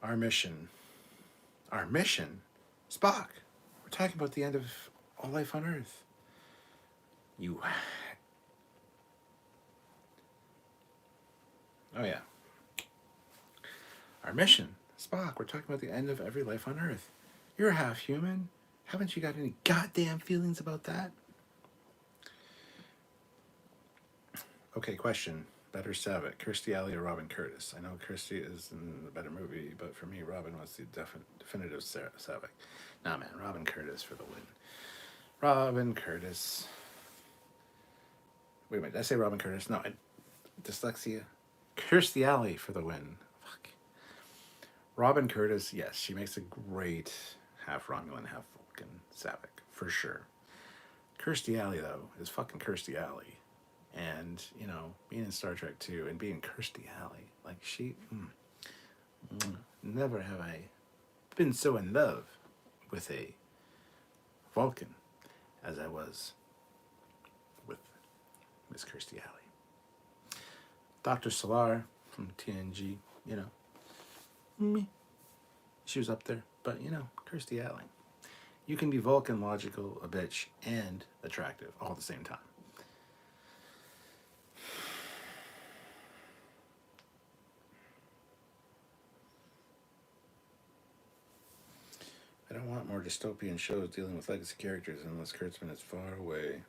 Our mission. Our mission? Spock! We're talking about the end of all life on Earth. You... Oh, yeah. Our mission. Spock, we're talking about the end of every life on Earth. You're half human. Haven't you got any goddamn feelings about that? Okay, question. Better Savick, Kirstie Alley or Robin Curtis? I know Kirstie is in the better movie, but for me, Robin was the definitive Savick. Nah, man, Robin Curtis for the win. Robin Curtis. Wait a minute, did I say Robin Curtis? No, dyslexia. Kirstie Alley for the win. Fuck. Robin Curtis, yes, she makes a great half Romulan, half Vulcan Savick, for sure. Kirstie Alley, though, is fucking Kirstie Alley. And, you know, being in Star Trek 2 and being Kirstie Alley, like she... never have I been so in love with a Vulcan as I was with Miss Kirstie Alley. Dr. Solar from TNG, you know, she was up there, but, you know, Kirstie Alley. You can be Vulcan, logical, a bitch, and attractive all at the same time. more dystopian shows dealing with legacy characters unless Kurtzman is far away.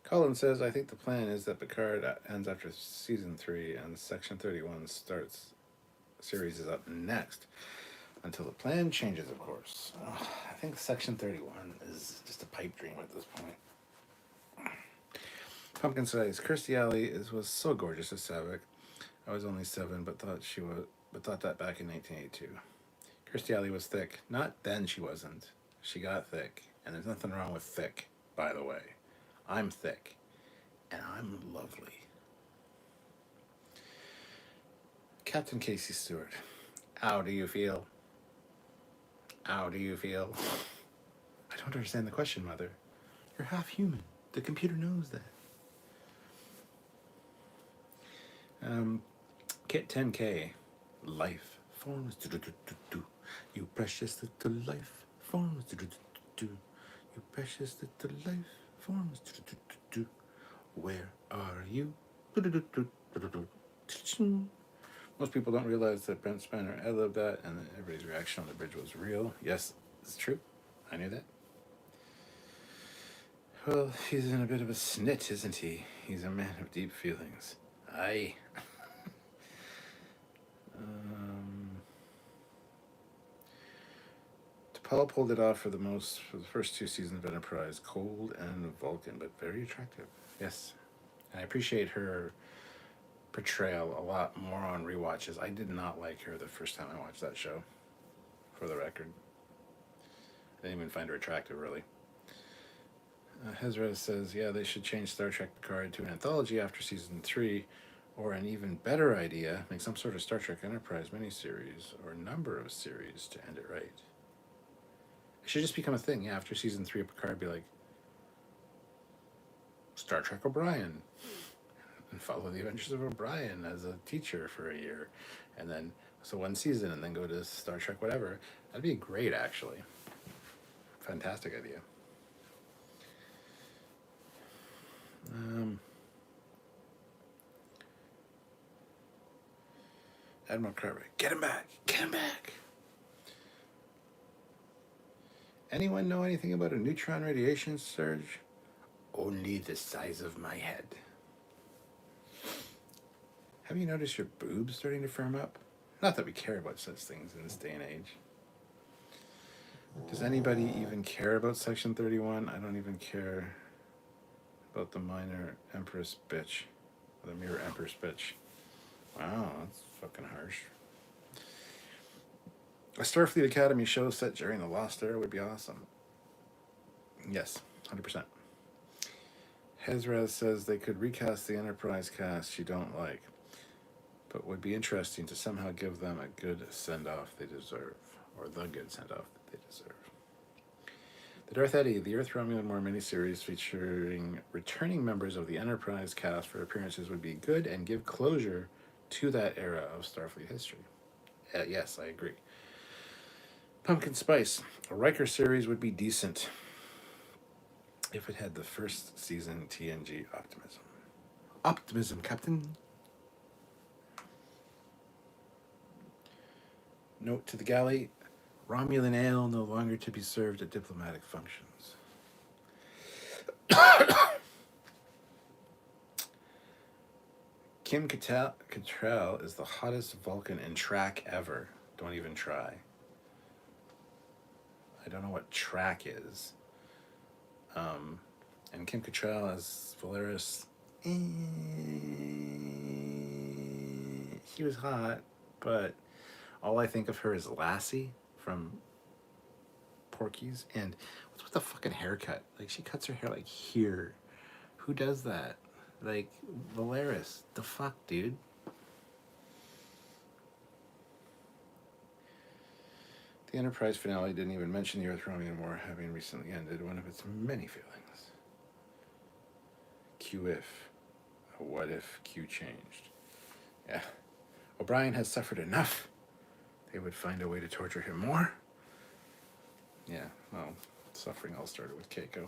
Colin says, I think the plan is that Picard ends after season 3 and Section 31 starts. Series is up next. Until the plan changes, of course. I think Section 31 is just a pipe dream at this point. Pumpkin says, Kirstie Alley was so gorgeous as Saavik. I was only 7, but thought that back in 1982. Kirstie Alley was thick. Not then she wasn't. She got thick. And there's nothing wrong with thick, by the way. I'm thick. And I'm lovely. Captain Casey Stewart. How do you feel? How do you feel? I don't understand the question, Mother. You're half human. The computer knows that. Kit 10K. Life forms. You precious little life forms. You precious little life forms. Where are you? Most people don't realize that Brent Spiner outlived that and that everybody's reaction on the bridge was real. Yes, it's true. I knew that. Well, he's in a bit of a snit, isn't he? He's a man of deep feelings. Aye. T'Pol pulled it off for the first 2 seasons of Enterprise. Cold and Vulcan, but very attractive. Yes. And I appreciate her portrayal a lot more on rewatches. I did not like her the first time I watched that show, for the record. I didn't even find her attractive, really. Hezra says, yeah, they should change Star Trek Picard to an anthology after season 3, or an even better idea, make some sort of Star Trek Enterprise miniseries or number of series to end it right. It should just become a thing. Yeah, after season 3 of Picard, be like, Star Trek O'Brien. And follow the adventures of O'Brien as a teacher for a year. And then, so 1 season, and then go to Star Trek whatever. That'd be great, actually. Fantastic idea. Admiral Cartwright, get him back! Get him back! Anyone know anything about a neutron radiation surge? Only the size of my head. Have you noticed your boobs starting to firm up? Not that we care about such things in this day and age. Does anybody even care about Section 31? I don't even care about the minor Empress bitch. The Mirror Empress bitch. Wow, that's fucking harsh. A Starfleet Academy show set during the Lost Era would be awesome. Yes, 100%. Hezra says they could recast the Enterprise cast you don't like, but would be interesting to somehow give them a good send-off they deserve, or the good send-off that they deserve. The Darth Eddy, the Earth Romulan War miniseries featuring returning members of the Enterprise cast for appearances would be good and give closure to that era of Starfleet history. Yes, I agree. Pumpkin Spice, a Riker series would be decent if it had the first season TNG optimism. Optimism, Captain. Note to the galley, Romulan ale no longer to be served at diplomatic functions. Kim Cattrall is the hottest Vulcan in track ever. Don't even try. I don't know what track is. And Kim Cattrall as Valeris. She was hot, but all I think of her is Lassie from Porky's. And what's with the fucking haircut? Like, she cuts her hair like here. Who does that? Like, Valeris. The fuck, dude? The Enterprise finale didn't even mention the Earth Romulan War having recently ended, one of its many failings. Q if. What if Q changed? Yeah. O'Brien has suffered enough. They would find a way to torture him more. Yeah, well, suffering all started with Keiko.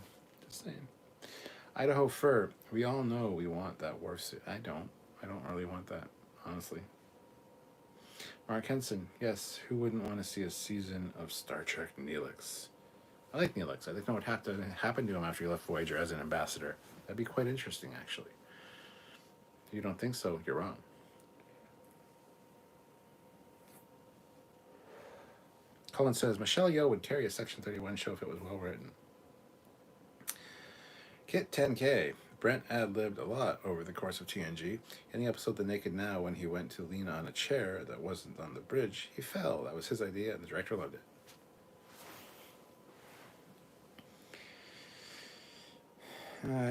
Just saying. Idaho Fur. We all know we want that Worf suit. I don't really want that, honestly. Mark Henson. Yes, who wouldn't want to see a season of Star Trek Neelix? I like Neelix. I'd like to know what happened to him after he left Voyager as an ambassador. That'd be quite interesting, actually. If you don't think so, you're wrong. Colin says, Michelle Yeoh would carry a Section 31 show if it was well written. Kit 10K. Brent ad-libbed a lot over the course of TNG. In the episode The Naked Now, when he went to lean on a chair that wasn't on the bridge, he fell. That was his idea, and the director loved it.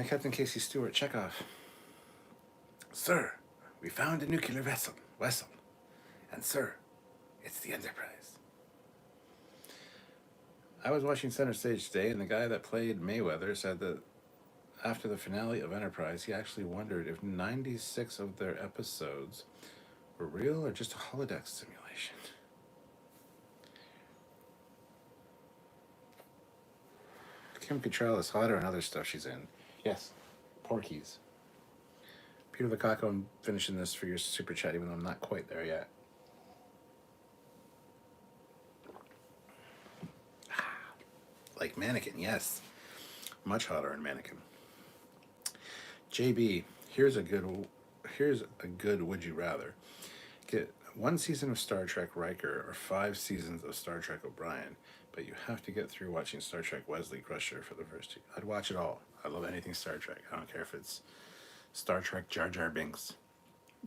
Captain Casey Stewart, Chekhov. Sir, we found a nuclear vessel. And sir, it's the Enterprise. I was watching Center Stage today, and the guy that played Mayweather said that after the finale of Enterprise, he actually wondered if 96 of their episodes were real or just a holodeck simulation. Kim Cattrall is hotter and other stuff she's in. Yes, Porky's. Peter Lukaku, I'm finishing this for your super chat, even though I'm not quite there yet. Like Mannequin, yes. Much hotter in Mannequin. JB, here's a good would you rather. Get 1 season of Star Trek Riker or 5 seasons of Star Trek O'Brien, but you have to get through watching Star Trek Wesley Crusher for the first 2. I'd watch it all. I love anything Star Trek. I don't care if it's Star Trek Jar Jar Binks.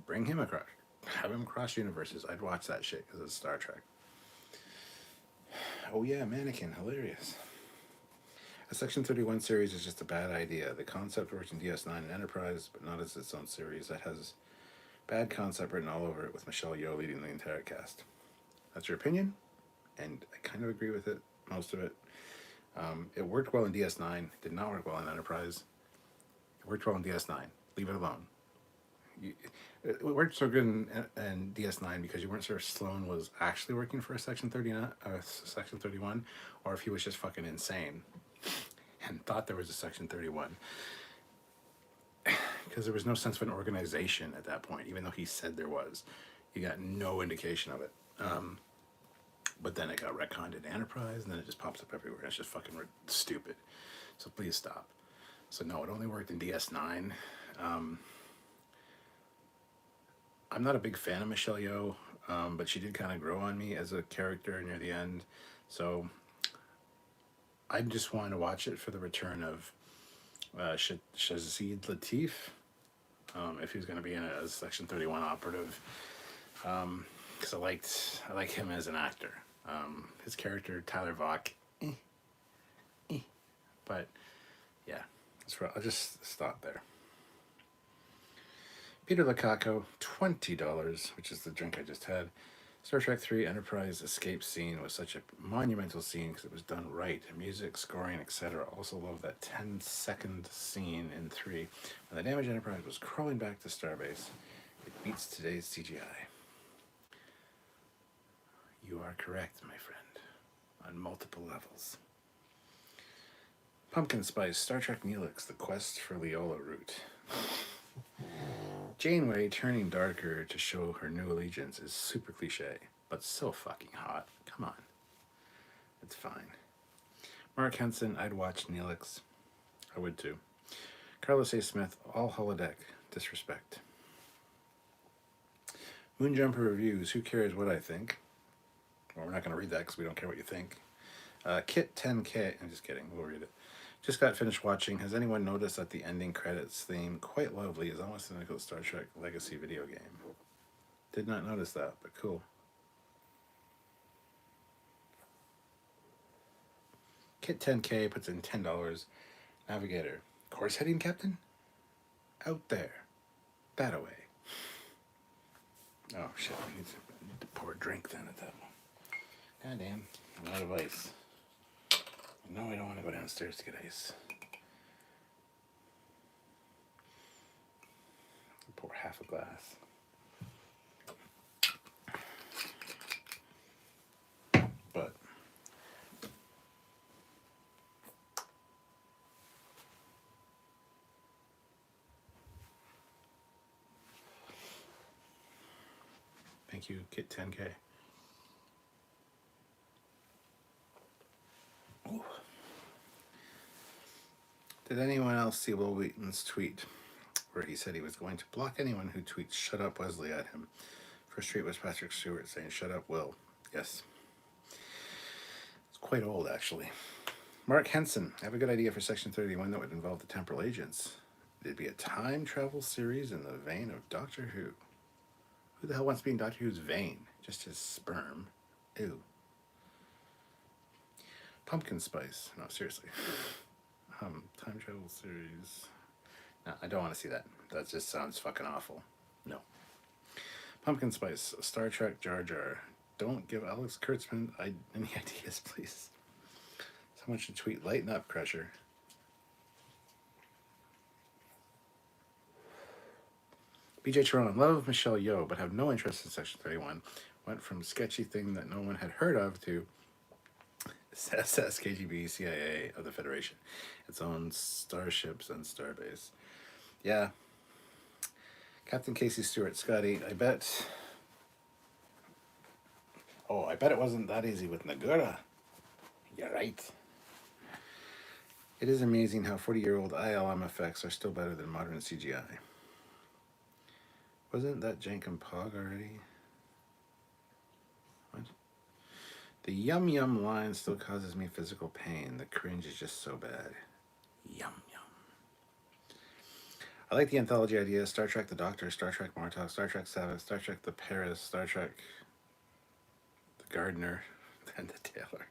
Bring him across. Have him cross universes. I'd watch that shit because it's Star Trek. Oh yeah, Mannequin. Hilarious. A Section 31 series is just a bad idea. The concept works in DS9 and Enterprise, but not as its own series. That has bad concept written all over it with Michelle Yeoh leading the entire cast. That's your opinion, and I kind of agree with it, most of it. It worked well in DS9, did not work well in Enterprise. It worked well in DS9. Leave it alone. It worked so good in DS9 because you weren't sure if Sloan was actually working for a Section 31, or if he was just fucking insane and thought there was a Section 31. Because there was no sense of an organization at that point, even though he said there was. You got no indication of it. But then it got retconned in Enterprise, and then it just pops up everywhere. It's just fucking stupid. So please stop. So no, it only worked in DS9. I'm not a big fan of Michelle Yeoh, but she did kind of grow on me as a character near the end. So I just wanted to watch it for the return of Shazid Latif, if he's going to be in it as Section 31 operative, because I like him as an actor. His character Tyler Vach, but yeah, I'll just stop there. Peter Lukaku, $20, which is the drink I just had. Star Trek 3 Enterprise escape scene was such a monumental scene because it was done right. Music, scoring, etc. Also love that 10-second scene in 3 when the damaged Enterprise was crawling back to Starbase. It beats today's CGI. You are correct, my friend, on multiple levels. Pumpkin Spice, Star Trek Neelix, The Quest for Leola Route. Janeway turning darker to show her new allegiance is super cliche, but so fucking hot. Come on. It's fine. Mark Henson, I'd watch Neelix. I would too. Carlos A. Smith, all holodeck. Disrespect. Moonjumper Reviews, who cares what I think? Well, we're not going to read that because we don't care what you think. Kit 10K, I'm just kidding, we'll read it. Just got finished watching. Has anyone noticed that the ending credits theme, quite lovely, is almost identical to Star Trek Legacy video game? Did not notice that, but cool. Kit 10K puts in $10. Navigator. Course heading, Captain? Out there. That away. Oh, shit. I need to pour a drink then at that one. God damn. I'm out of ice. No, I don't want to go downstairs to get ice. Pour half a glass. But thank you, Kit 10K. Ooh. Did anyone else see Will Wheaton's tweet where he said he was going to block anyone who tweets "Shut up, Wesley" at him? First tweet was Patrick Stewart saying "Shut up, Will." Yes. It's quite old, actually. Mark Henson, I have a good idea for Section 31 that would involve the temporal agents. It'd be a time travel series in the vein of Doctor Who. Who the hell wants to be in Doctor Who's vein? Just his sperm. Ew. Pumpkin Spice. No, seriously. Time travel series. No, I don't want to see that. That just sounds fucking awful. No. Pumpkin Spice. Star Trek Jar Jar. Don't give Alex Kurtzman any ideas, please. Someone should tweet "Lighten up, Crusher." BJ Chiron, love Michelle Yeoh, but have no interest in Section 31. Went from sketchy thing that no one had heard of to SS, KGB, CIA of the Federation. Its own starships and starbase. Yeah. Captain Casey Stewart, Scotty, I bet it wasn't that easy with Nagura. You're right. It is amazing how 40-year-old ILM effects are still better than modern CGI. Wasn't that Jank and Pog already? What? The yum yum line still causes me physical pain. The cringe is just so bad. Yum yum. I like the anthology idea. Star Trek The Doctor, Star Trek Martok, Star Trek Sabbath, Star Trek The Paris, Star Trek The Gardener, and The Tailor.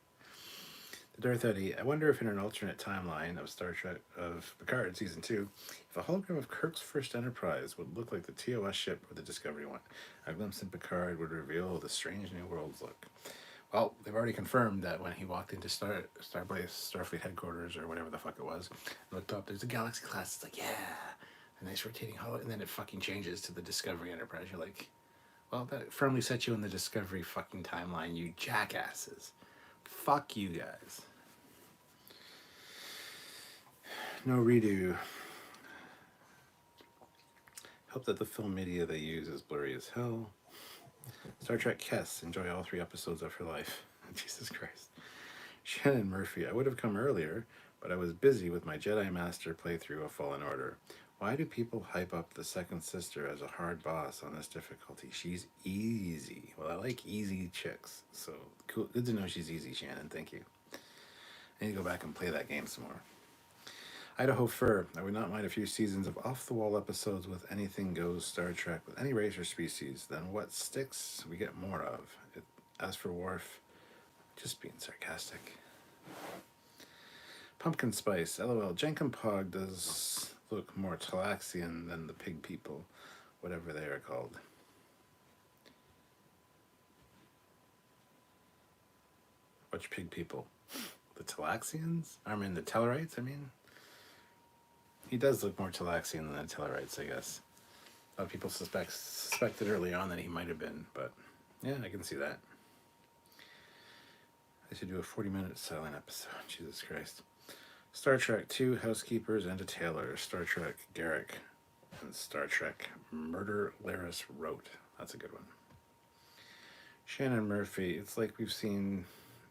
The Darth Eddie, I wonder if in an alternate timeline of Star Trek of Picard Season 2, if a hologram of Kirk's first Enterprise would look like the TOS ship or the Discovery one. A glimpse in Picard would reveal the strange new world's look. Well, they've already confirmed that when he walked into Starfleet headquarters or whatever the fuck it was, looked up, there's a Galaxy class. It's like, yeah, a nice rotating holo, and then it fucking changes to the Discovery Enterprise. You're like, well, that firmly set you in the Discovery fucking timeline, you jackasses. Fuck you guys. No redo. Hope that the film media they use is blurry as hell. Star Trek Kess, enjoy all 3 episodes of her life. Jesus Christ. Shannon Murphy, I would have come earlier, but I was busy with my Jedi Master playthrough of Fallen Order. Why do people hype up the second sister as a hard boss on this difficulty? She's easy. Well, I like easy chicks, so cool. Good to know she's easy, Shannon. Thank you. I need to go back and play that game some more. Idaho Fur, I would not mind a few seasons of off-the-wall episodes with anything goes Star Trek with any race or species. Then what sticks, we get more of. As for Worf, just being sarcastic. Pumpkin Spice, LOL, Jenkin Pog does look more Talaxian than the pig people, whatever they are called. Which pig people? The Talaxians? I mean, the Tellarites, I mean? He does look more Talaxian than the Tellarites, I guess. A lot of people suspected early on that he might have been, but yeah, I can see that. I should do a 40-minute silent episode. Jesus Christ. Star Trek 2, Housekeepers, and a Tailor. Star Trek Garrick. And Star Trek Murder Laris Wrote. That's a good one. Shannon Murphy. It's like we've seen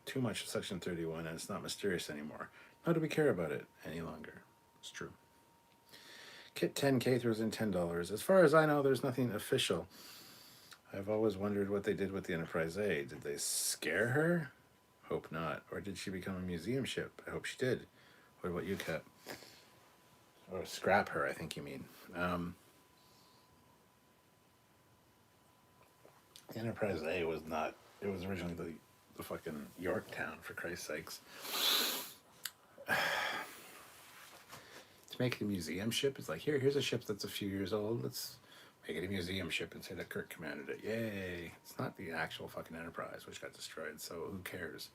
too much of Section 31 and it's not mysterious anymore. Nor do we care about it any longer. It's true. Kit 10K throws in $10. As far as I know, there's nothing official. I've always wondered what they did with the Enterprise A. Did they scare her? Hope not. Or did she become a museum ship? I hope she did. What about you, Kat? Or scrap her, I think you mean. The Enterprise A was not... It was originally the fucking Yorktown, for Christ's sakes. To make it a museum ship, it's like, here's a ship that's a few years old. Let's make it a museum ship and say that Kirk commanded it. Yay. It's not the actual fucking Enterprise, which got destroyed, so who cares?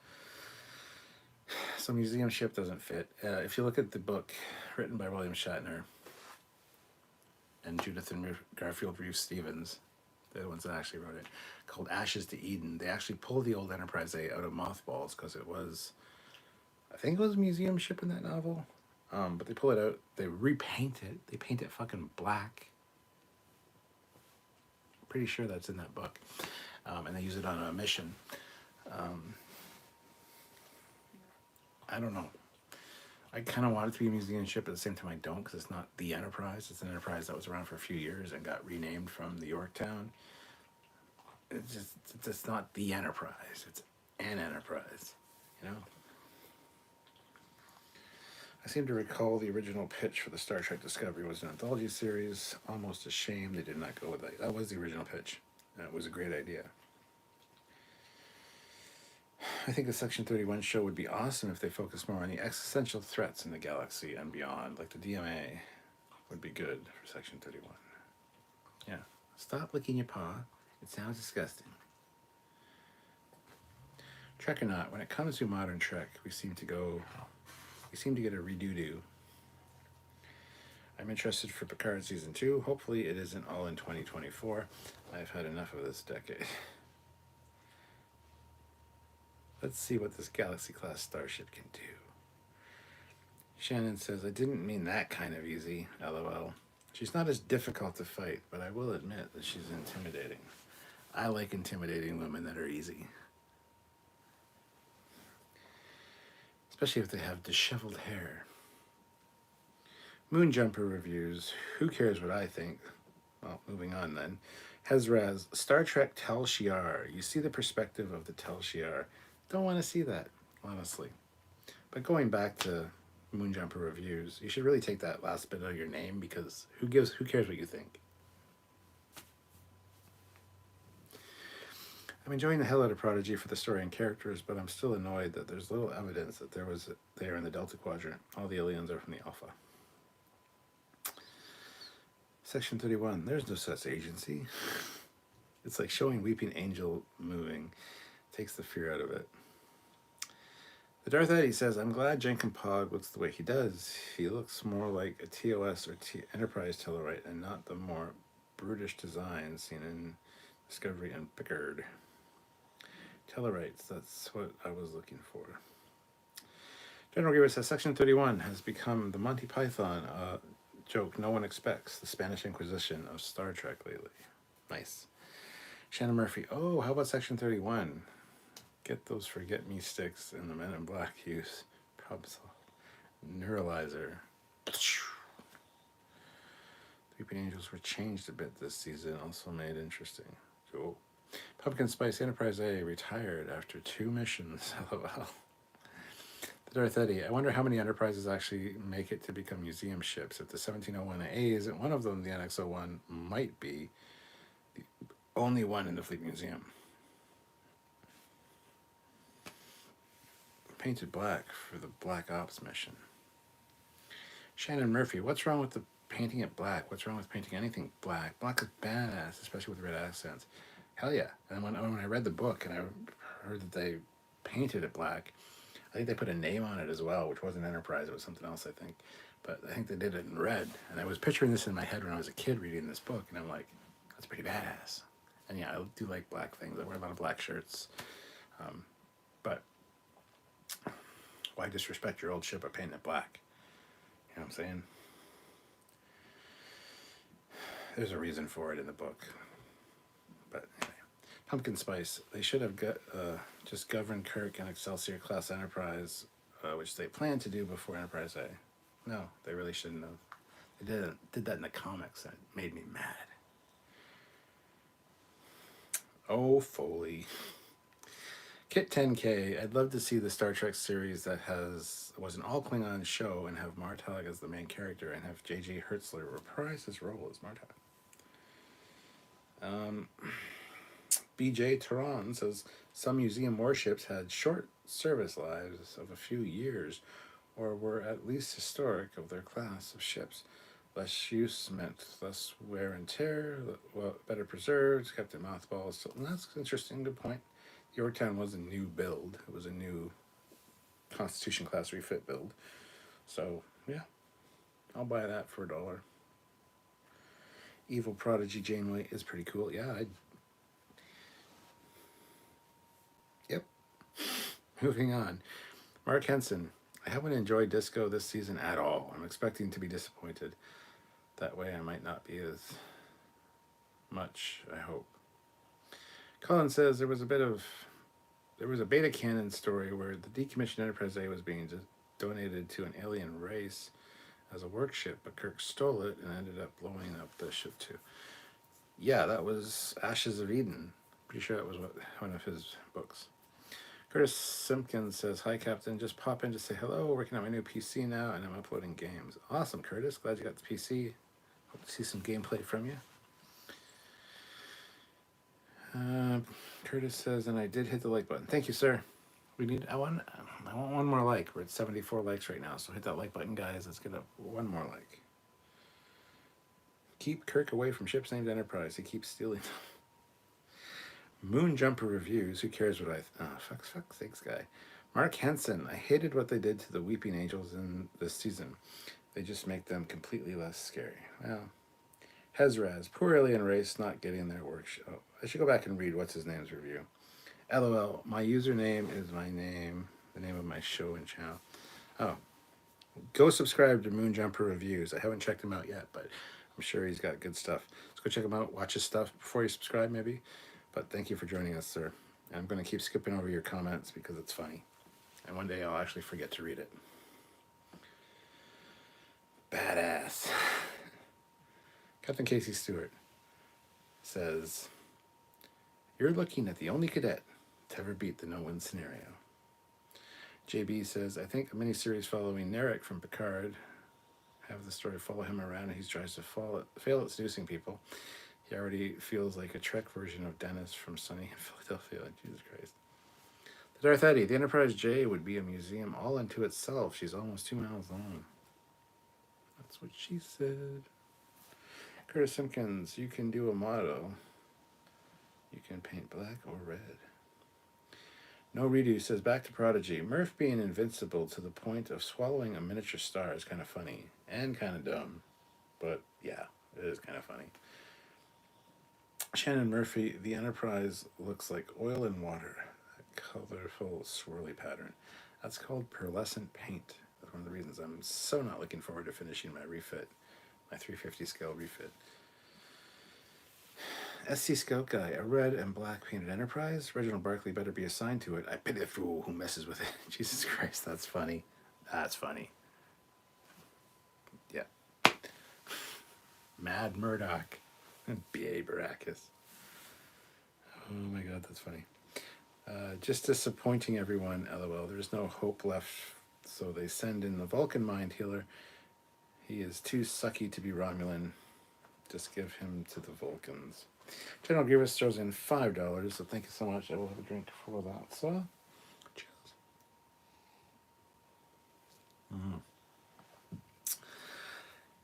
So museum ship doesn't fit. If you look at the book written by William Shatner and Judith and Garfield Reeve Stevens, they're the ones that actually wrote it, called Ashes to Eden, they actually pulled the old Enterprise A out of mothballs because it was, I think it was a museum ship in that novel. But they pull it out, they repaint it, they paint it fucking black. Pretty sure that's in that book. And they use it on a mission. I don't know. I kind of want it to be a museum ship, at the same time I don't, because it's not the Enterprise. It's an Enterprise that was around for a few years and got renamed from the Yorktown. It's just not the Enterprise. It's an Enterprise, you know. I seem to recall the original pitch for the Star Trek Discovery was an anthology series. Almost a shame they did not go with that. That was the original pitch. And it was a great idea. I think the Section 31 show would be awesome if they focused more on the existential threats in the galaxy and beyond, like the DMA would be good for Section 31. Yeah. Stop licking your paw. It sounds disgusting. Trek or not, when it comes to modern Trek, we seem to get a redo-do. I'm interested for Picard Season 2. Hopefully it isn't all in 2024. I've had enough of this decade. Let's see what this Galaxy-class starship can do. Shannon says, I didn't mean that kind of easy, LOL. She's not as difficult to fight, but I will admit that she's intimidating. I like intimidating women that are easy. Especially if they have disheveled hair. Moonjumper reviews. Who cares what I think? Well, moving on then. Hezraz, Star Trek Tal Shiar. You see the perspective of the Tal Shiar. Don't want to see that, honestly. But going back to Moonjumper reviews, you should really take that last bit of your name, because who cares what you think? I'm enjoying the hell out of Prodigy for the story and characters, but I'm still annoyed that there's little evidence that they are in the Delta Quadrant. All the aliens are from the Alpha. Section 31. There's no such agency. It's like showing Weeping Angel moving. Takes the fear out of it. The Darth Eddie says, I'm glad Jenkin Pog looks the way he does. He looks more like a TOS or Enterprise Tellarite and not the more brutish design seen in Discovery and Picard. Tellarites, that's what I was looking for. General Grievous says, Section 31 has become the Monty Python joke no one expects, the Spanish Inquisition of Star Trek lately. Nice. Shannon Murphy, oh, how about Section 31? Get those forget-me sticks in the Men in Black use. Problem solved. Neuralizer. Weeping Angels were changed a bit this season, also made interesting. Cool. Pumpkin Spice Enterprise A retired after 2 missions. LOL. The Darth Eddie, I wonder how many Enterprises actually make it to become museum ships. If the 1701A isn't one of them, the NX-01 might be the only one in the Fleet Museum. Painted black for the Black Ops mission. Shannon Murphy, what's wrong with the painting it black? What's wrong with painting anything black? Black is badass, especially with red accents. Hell yeah. And when I read the book and I heard that they painted it black, I think they put a name on it as well, which wasn't Enterprise, it was something else, I think. But I think they did it in red. And I was picturing this in my head when I was a kid reading this book, and I'm like, that's pretty badass. And yeah, I do like black things. I wear a lot of black shirts. But why disrespect your old ship by painting it black? You know what I'm saying? There's a reason for it in the book. But anyway. Pumpkin Spice. They should have just governed Kirk and Excelsior class Enterprise, which they planned to do before Enterprise A. No, they really shouldn't have. They did that in the comics. That made me mad. Oh, Foley. Kit 10K. I'd love to see the Star Trek series that was an all Klingon show and have Martok as the main character and have J.J. Hertzler reprise his role as Martok. BJ Tehran says some museum warships had short service lives of a few years or were at least historic of their class of ships. Less use meant less wear and tear, better preserved, kept in mothballs. So, that's interesting, good point. Yorktown was a new build. It was a new Constitution class refit build. So, yeah, I'll buy that for $1. Evil Prodigy Janeway is pretty cool. Yeah, Yep. Moving on. Mark Henson. I haven't enjoyed Disco this season at all. I'm expecting to be disappointed. That way I might not be as much, I hope. Colin says there was a beta canon story where the decommissioned Enterprise A was being donated to an alien race as a work ship, but Kirk stole it and ended up blowing up the ship too. Yeah, that was Ashes of Eden. Pretty sure that was one of his books. Curtis Simpkins says, "Hi, Captain. Just pop in to say hello. Working on my new PC now, and I'm uploading games." Awesome, Curtis. Glad you got the PC. Hope to see some gameplay from you. Curtis says, "And I did hit the like button. Thank you, sir. I want one more like. We're at 74 likes right now, so hit that like button, guys. Let's get up one more like. Keep Kirk away from ships named Enterprise. He keeps stealing them." Moon Jumper Reviews. Who cares what fuck sakes, guy. Mark Henson. I hated what they did to the Weeping Angels in this season. They just make them completely less scary. Well, Hezraz. Poor alien race not getting their work. Oh, I should go back and read what's his name's review. LOL. My username is my name. The name of my show and channel. Oh. Go subscribe to Moon Jumper Reviews. I haven't checked him out yet, but I'm sure he's got good stuff. Let's go check him out. Watch his stuff before you subscribe, maybe. But thank you for joining us, sir. I'm going to keep skipping over your comments because it's funny. And one day I'll actually forget to read it. Badass. Captain Casey Stewart says, "You're looking at the only cadet to ever beat the no-win scenario." JB says, "I think a miniseries following Narek from Picard. Have the story follow him around and he tries to fail at seducing people. He already feels like a Trek version of Dennis from Sunny in Philadelphia." Jesus Christ. The Darth Eddy. "The Enterprise J would be a museum all unto itself. She's almost 2 miles long." That's what she said. Curtis Simpkins. "You can do a motto. You can paint black or red." No Redo says, "Back to Prodigy. Murph being invincible to the point of swallowing a miniature star is kind of funny and kind of dumb. But yeah, it is kind of funny." Shannon Murphy. "The Enterprise looks like oil and water. A colorful swirly pattern. That's called pearlescent paint. That's one of the reasons I'm so not looking forward to finishing my refit. My 350 scale refit." SC Scout Guy. "A red and black painted Enterprise? Reginald Barkley better be assigned to it. I pity the fool who messes with it." Jesus Christ, that's funny. That's funny. Yeah. Mad Murdoch. B.A. Baracus. Oh my god, that's funny. Just disappointing everyone, LOL. There's no hope left, so they send in the Vulcan mind healer. He is too sucky to be Romulan. Just give him to the Vulcans. General Grievous throws in $5, so thank you so much. I will have a drink for that. So, cheers.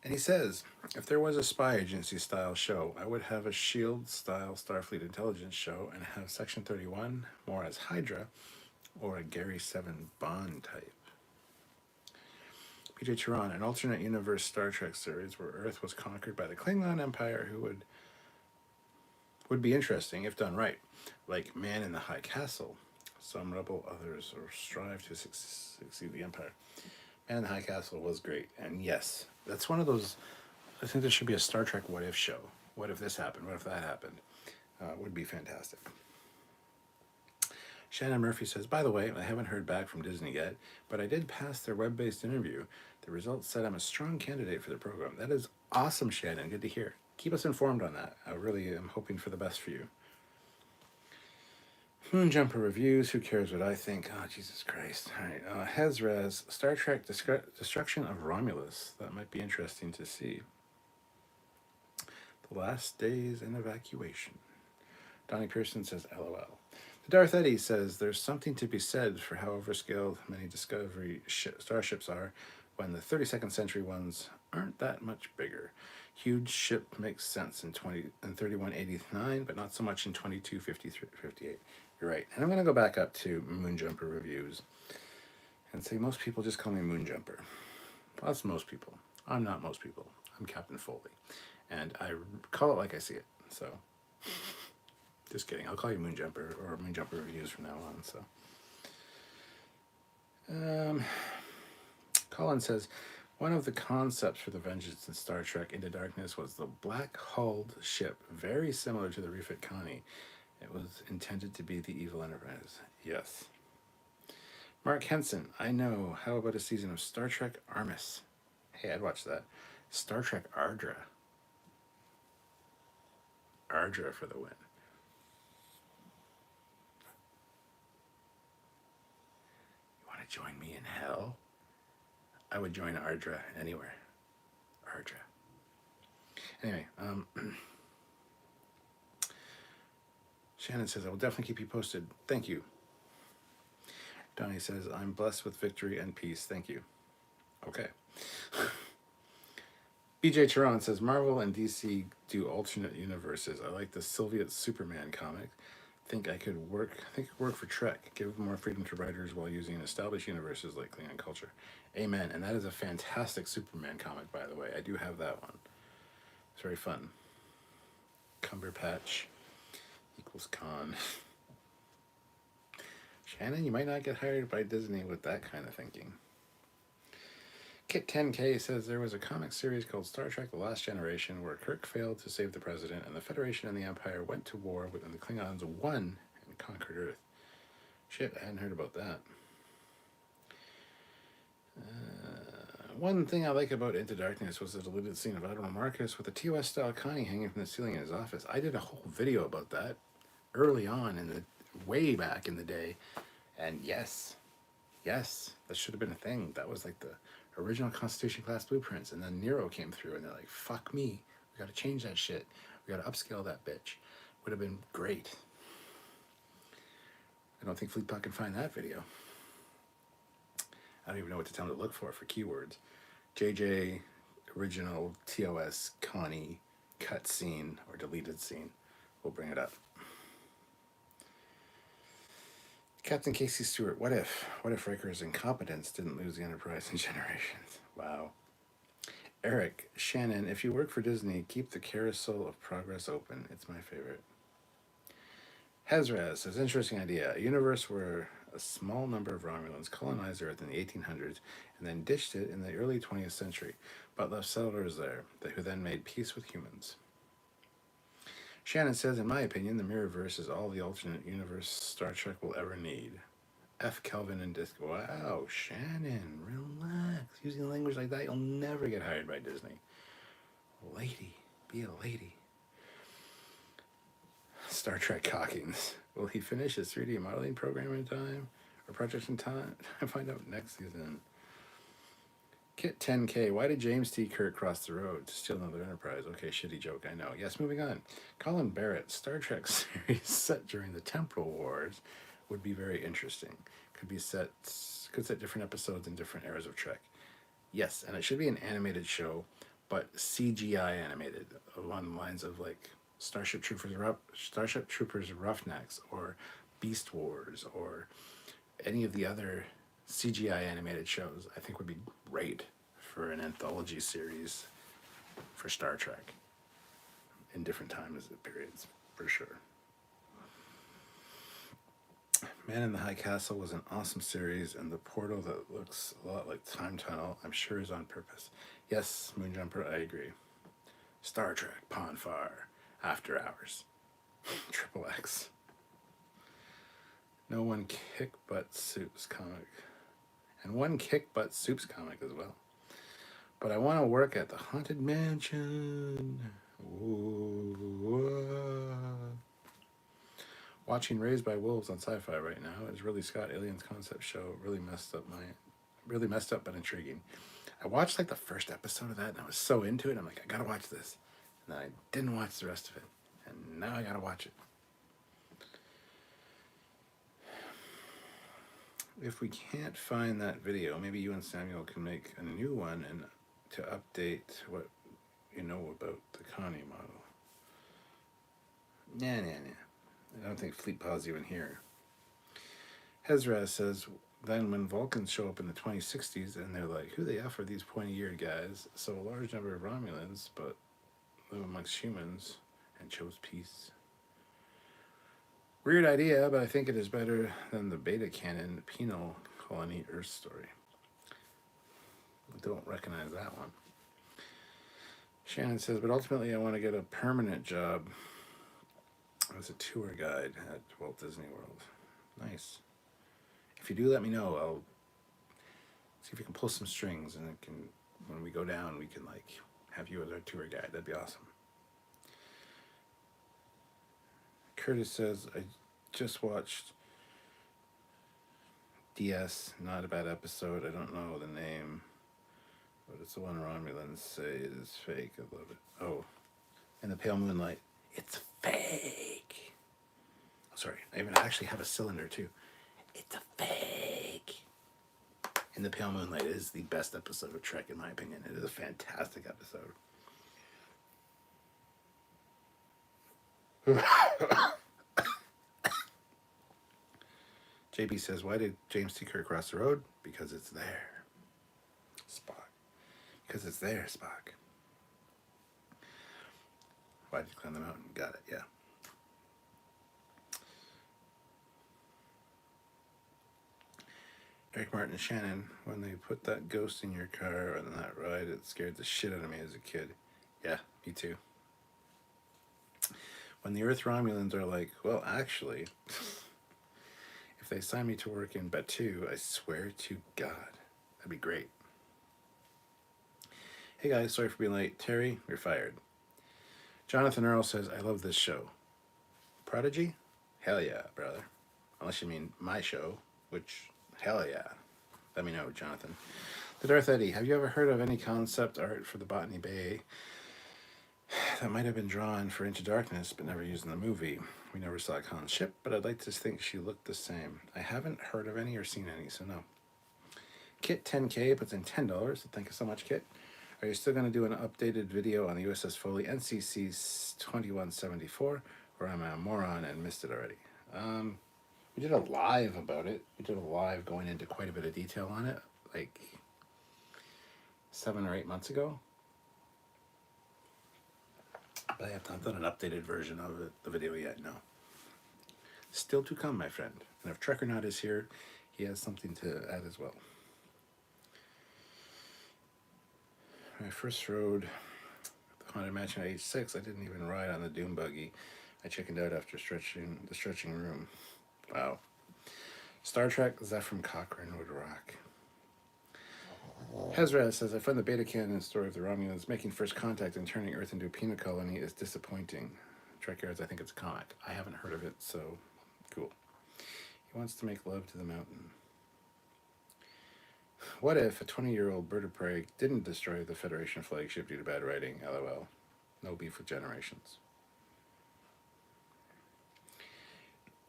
And he says, "If there was a spy agency style show, I would have a SHIELD style Starfleet intelligence show and have Section 31 more as Hydra or a Gary 7 Bond type." PJ Turan. "An alternate universe Star Trek series where Earth was conquered by the Klingon Empire who would be interesting if done right. Like Man in the High Castle. Some rebel, others or strive to succeed the Empire." Man in the High Castle was great. And yes, that's one of those, I think there should be a Star Trek what if show. What if this happened? What if that happened? Would be fantastic. Shannon Murphy says, "By the way, I haven't heard back from Disney yet, but I did pass their web-based interview. The results said I'm a strong candidate for the program." That is awesome, Shannon. Good to hear. Keep us informed on that. I really am hoping for the best for you. Moon Jumper Reviews. Who cares what I think? Oh, Jesus Christ. All right. Hezraz. "Star Trek Destruction of Romulus." That might be interesting to see. The Last Days in Evacuation. Donnie Pearson says, LOL. The Darth Eddy says, "There's something to be said for how overscaled many Discovery starships are when the 32nd century ones aren't that much bigger. Huge ship makes sense in 3189, but not so much in 2258. You're right. And I'm going to go back up to Moon Jumper Reviews and say most people just call me Moon Jumper. Well, that's most people. I'm not most people. I'm Captain Foley. And I call it like I see it. So, just kidding. I'll call you Moon Jumper or Moon Jumper Reviews from now on. So, Colin says, "One of the concepts for the Vengeance in Star Trek Into Darkness was the black-hulled ship, very similar to the refit Connie. It was intended to be the evil Enterprise." Yes. Mark Henson, I know. How about a season of Star Trek Armis? Hey, I'd watch that. Star Trek Ardra. Ardra for the win. You want to join me in hell? I would join Ardra anywhere. Ardra. Anyway, Shannon says, I will definitely keep you posted. Thank you. Donnie says, I'm blessed with victory and peace. Thank you. Okay. BJ Charon says, Marvel and DC do alternate universes. I like the Soviet Superman comic. Think it could work for Trek. Give more freedom to writers while using established universes like Klingon culture. Amen. And that is a fantastic Superman comic, by the way. I do have that one. It's very fun. Cumberpatch equals con. Shannon, you might not get hired by Disney with that kind of thinking. Kit 10K says there was a comic series called Star Trek The Last Generation where Kirk failed to save the president and the Federation and the Empire went to war and the Klingons won and conquered Earth. Shit, I hadn't heard about that. One thing I like about Into Darkness was the deleted scene of Admiral Marcus with a TOS style Connie hanging from the ceiling in his office. I did a whole video about that early on way back in the day. And yes, that should have been a thing. That was like the original Constitution class blueprints. And then Nero came through and they're like, fuck me. We got to change that shit. We got to upscale that bitch. Would have been great. I don't think Fleetpot can find that video. I don't even know what to tell him to look for keywords. JJ, original TOS, Connie, cut scene, or deleted scene. We'll bring it up. Captain Casey Stewart, what if Riker's incompetence didn't lose the Enterprise in generations? Wow. Eric, Shannon, if you work for Disney, keep the carousel of progress open. It's my favorite. Hezraz says, interesting idea. A universe where a small number of Romulans colonized Earth in the 1800s and then ditched it in the early 20th century, but left settlers there, who then made peace with humans. Shannon says, in my opinion, the Mirrorverse is all the alternate universe Star Trek will ever need. F. Kelvin and Disc. Wow, Shannon, relax. Using language like that, you'll never get hired by Disney. Lady, be a lady. Star Trek Cockings. Will he finish his 3D modeling program in time? Or project in time? I find out next season. Kit 10K. Why did James T. Kirk cross the road to steal another Enterprise? Okay, shitty joke, I know. Yes, moving on. Colin Barrett. Star Trek series set during the Temporal Wars would be very interesting. Could set different episodes in different eras of Trek. Yes, and it should be an animated show, but CGI animated, along the lines of like Starship Troopers Roughnecks, or Beast Wars, or any of the other CGI animated shows. I think would be great for an anthology series for Star Trek in different time periods, for sure. Man in the High Castle was an awesome series, and the portal that looks a lot like Time Tunnel, I'm sure is on purpose. Yes, Moonjumper, I agree. Star Trek, Ponfar, After Hours, Triple X. No One Kick Butt Soups comic. And one Kick Butt Soups comic as well. But I want to work at the Haunted Mansion. Ooh. Watching Raised by Wolves on Sci-Fi right now is Ridley Scott Aliens concept show. Really messed up but intriguing. I watched like the first episode of that and I was so into it. I'm like, I gotta watch this. And then I didn't watch the rest of it. And now I gotta watch it. If we can't find that video, maybe you and Samuel can make a new one and to update what you know about the Connie model. Nah. I don't think Fleet Paw's even here. Hezraz says, then when Vulcans show up in the 2060s and they're like, who the F are these pointy-eared guys? So a large number of Romulans, but live amongst humans and chose peace. Weird idea, but I think it is better than the beta canon penal colony Earth story. Don't recognize that one. Shannon says, but ultimately I want to get a permanent job as a tour guide at Walt Disney World. Nice. If you do, let me know. I'll see if we can pull some strings, and it can, when we go down, we can like have you as our tour guide. That'd be awesome. Curtis says, I just watched DS, not a bad episode. I don't know the name, but it's the one Romulans say is fake. I love it. Oh, in the pale moonlight. It's fake. Oh, sorry, I even actually have a cylinder too. It's a fake. In the pale moonlight is the best episode of Trek, in my opinion. It is a fantastic episode. JB says, why did James T. Kirk cross the road? Because it's there. Spock. Because it's there, Spock. Why did you climb the mountain? Got it, yeah. Eric Martin and Shannon, when they put that ghost in your car on that ride, it scared the shit out of me as a kid. Yeah, me too. When the Earth Romulans are like, well, actually, if they sign me to work in Batu, I swear to God, that'd be great. Hey guys, sorry for being late. Terry, you're fired. Jonathan Earl says, I love this show. Prodigy? Hell yeah, brother. Unless you mean my show, which, hell yeah. Let me know, Jonathan. The Darth Eddie, have you ever heard of any concept art for the Botany Bay that might have been drawn for Into Darkness but never used in the movie? We never saw Khan's ship, but I'd like to think she looked the same. I haven't heard of any or seen any, so no. Kit 10K puts in $10, so thank you so much, Kit. Are you still going to do an updated video on the USS Foley NCC 2174, or am I a moron and missed it already? We did a live about it. We did a live going into quite a bit of detail on it, like 7 or 8 months ago. But I have not done an updated version of it, the video yet, no. Still to come, my friend. And if Trekyard is here, he has something to add as well. When I first rode the Haunted Mansion at age 6, I didn't even ride on the Doom Buggy. I chickened out after the stretching room. Wow. Star Trek, Zephram Cochrane would rock. Hezra says, I find the beta canon story of the Romulans making first contact and turning Earth into a penal colony is disappointing. Trekyards, I think it's a comic. I haven't heard of it, so cool. He wants to make love to the mountain. What if a 20-year-old bird of prey didn't destroy the Federation flagship due to bad writing? LOL. No beef with Generations.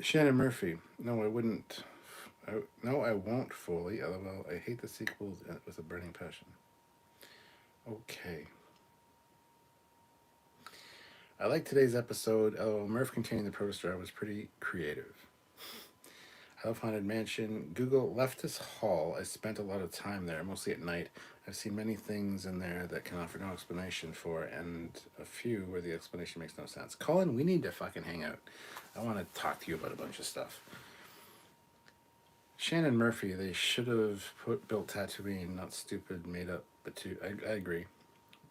Shannon Murphy. No, I wouldn't. No, I won't, Foley. LOL. I hate the sequels with a burning passion. Okay. I like today's episode. LOL. Murph containing the protostar was pretty creative. I love Haunted Mansion. Google Leftist Hall. I spent a lot of time there, mostly at night. I've seen many things in there that can offer no explanation for, and a few where the explanation makes no sense. Colin, we need to fucking hang out. I want to talk to you about a bunch of stuff. Shannon Murphy, they should have built Tatooine, not stupid, made up Batu. I agree.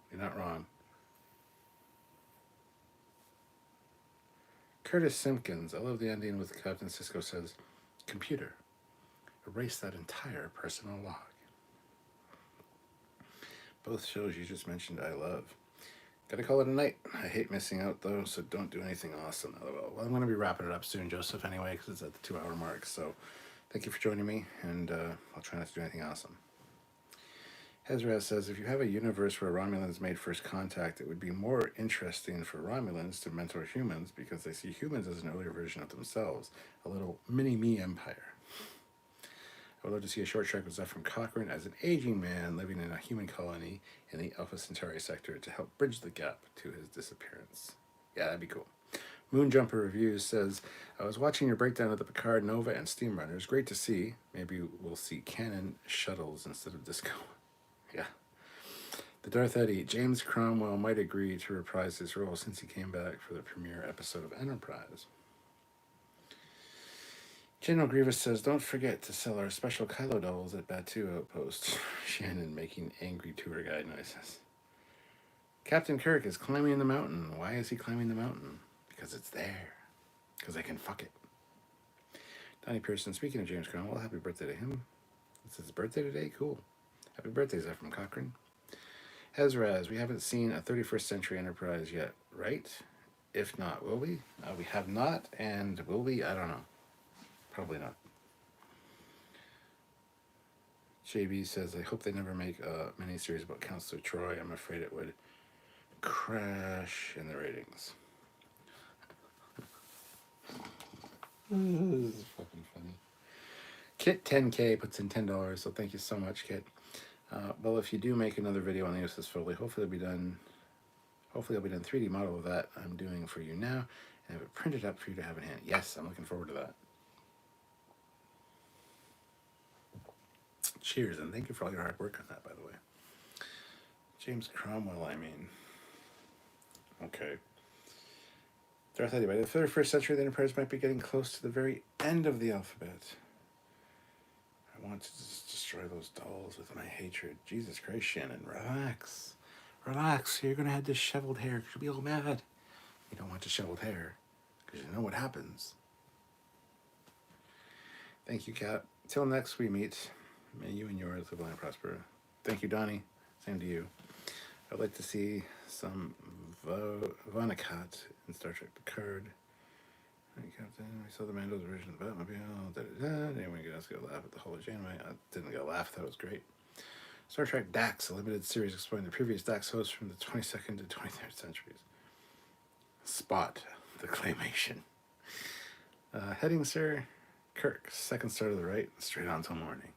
You're not wrong. Curtis Simpkins, I love the ending with Captain Sisko says, computer, erase that entire personal log. Both shows you just mentioned I love. Gotta call it a night. I hate missing out though, so don't do anything awesome. LOL. Well, I'm gonna be wrapping it up soon, Joseph, anyway, because it's at the 2-hour mark. So thank you for joining me, and I'll try not to do anything awesome. Hezra says, if you have a universe where Romulans made first contact, it would be more interesting for Romulans to mentor humans because they see humans as an earlier version of themselves, a little mini-me empire. I would love to see a short trek with Zephram Cochrane as an aging man living in a human colony in the Alpha Centauri sector to help bridge the gap to his disappearance. Yeah, that'd be cool. Moonjumper Reviews says, I was watching your breakdown of the Picard, Nova, and Steam Runners. Great to see. Maybe we'll see canon shuttles instead of disco. Yeah. The Darth Eddie, James Cromwell might agree to reprise his role since he came back for the premiere episode of Enterprise. General Grievous says, don't forget to sell our special Kylo dolls at Batu Outpost. Shannon making angry tour guide noises. Captain Kirk is climbing the mountain. Why is he climbing the mountain? Because it's there. Because I can fuck it. Donnie Pearson, speaking of James Cromwell, happy birthday to him. It's his birthday today? Cool. Happy birthday, Zeph from Cochrane. Hezraz, we haven't seen a 31st century Enterprise yet, right? If not, will we? We have not, and will we? I don't know. Probably not. JB says, I hope they never make a miniseries about Counselor Troy. I'm afraid it would crash in the ratings. This is fucking funny. Kit 10K puts in $10, so thank you so much, Kit. Well, if you do make another video on the USS Foley, hopefully it'll be done 3D model of that I'm doing for you now, and have it printed up for you to have in hand. Yes, I'm looking forward to that. Cheers, and thank you for all your hard work on that, by the way. James Cromwell, I mean. Okay. Darth Eddie, by the 31st century, the Enterprise might be getting close to the very end of the alphabet. I want to just destroy those dolls with my hatred. Jesus Christ, Shannon, relax. Relax, you're going to have disheveled hair. You'll be all mad. You don't want disheveled hair, because you know what happens. Thank you, Kat. Till next we meet, may you and yours live long and prosper. Thank you, Donnie. Same to you. I'd like to see some Vonnegut in Star Trek Picard. Captain, we saw the Mando's version of the Batmobile. Anyway, you guys go laugh at the Holo Janeway. I didn't go laugh, that was great. Star Trek Dax, a limited series exploring the previous Dax hosts from the 22nd to 23rd centuries. Spot, the claymation. Heading, sir. Kirk, second star to the right, straight on till morning.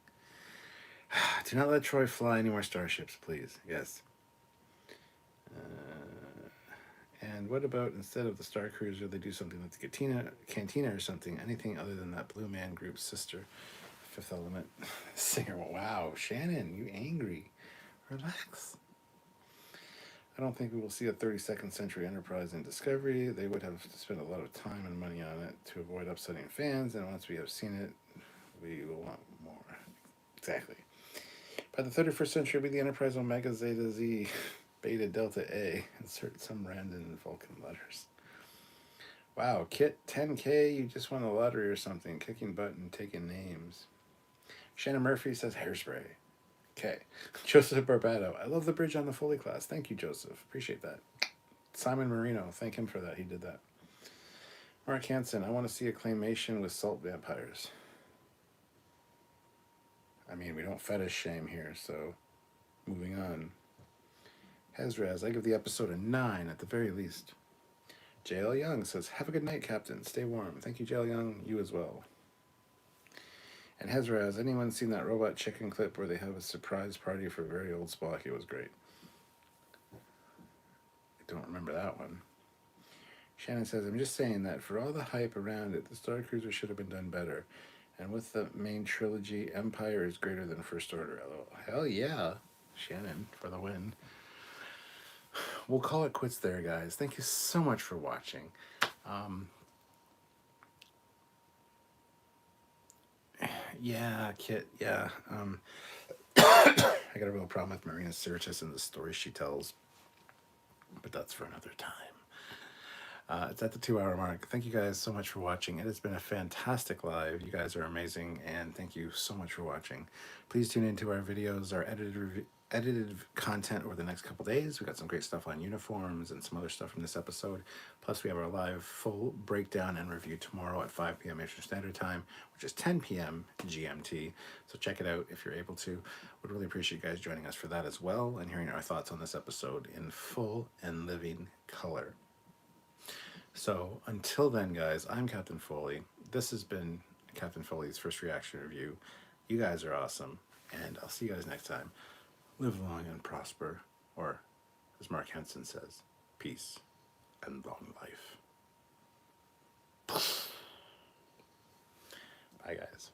Do not let Troy fly any more starships, please. Yes. And what about instead of the Star Cruiser, they do something like the Cantina or something, anything other than that Blue Man Group's sister, Fifth Element singer. Wow, Shannon, you angry. Relax. I don't think we will see a 32nd century Enterprise in Discovery. They would have to spend a lot of time and money on it to avoid upsetting fans, and once we have seen it, we will want more. Exactly. By the 31st century, it'll be the Enterprise Omega Zeta Z Beta Delta A. Insert some random Vulcan letters. Wow, Kit 10K, you just won the lottery or something. Kicking butt and taking names. Shannon Murphy says hairspray. Okay. Joseph Barbado, I love the bridge on the Foley class. Thank you, Joseph. Appreciate that. Simon Marino, thank him for that. He did that. Mark Hansen, I want to see a claymation with salt vampires. I mean, we don't fetish shame here, so moving on. Hezraz, I give the episode a 9 at the very least. JL Young says, have a good night, Captain. Stay warm. Thank you, JL Young. You as well. And Hezraz, anyone seen that Robot Chicken clip where they have a surprise party for very old Spock? It was great. I don't remember that one. Shannon says, I'm just saying that for all the hype around it, the Star Cruiser should have been done better. And with the main trilogy, Empire is greater than First Order. LOL. Hell yeah, Shannon, for the win. We'll call it quits there, guys. Thank you so much for watching. Yeah, Kit, yeah. I got a real problem with Marina Sirtis and the stories she tells, but that's for another time. It's at the 2-hour mark. Thank you guys so much for watching. It has been a fantastic live. You guys are amazing, and thank you so much for watching. Please tune into our videos, our edited content over the next couple days. We got some great stuff on uniforms and some other stuff from this episode. Plus, we have our live full breakdown and review tomorrow at 5 p.m. Eastern Standard Time, which is 10 p.m. GMT. So check it out if you're able to. Would really appreciate you guys joining us for that as well and hearing our thoughts on this episode in full and living color. So until then, guys, I'm Captain Foley. This has been Captain Foley's First Reaction Review. You guys are awesome, and I'll see you guys next time. Live long and prosper, or as Mark Henson says, peace and long life. Bye, guys.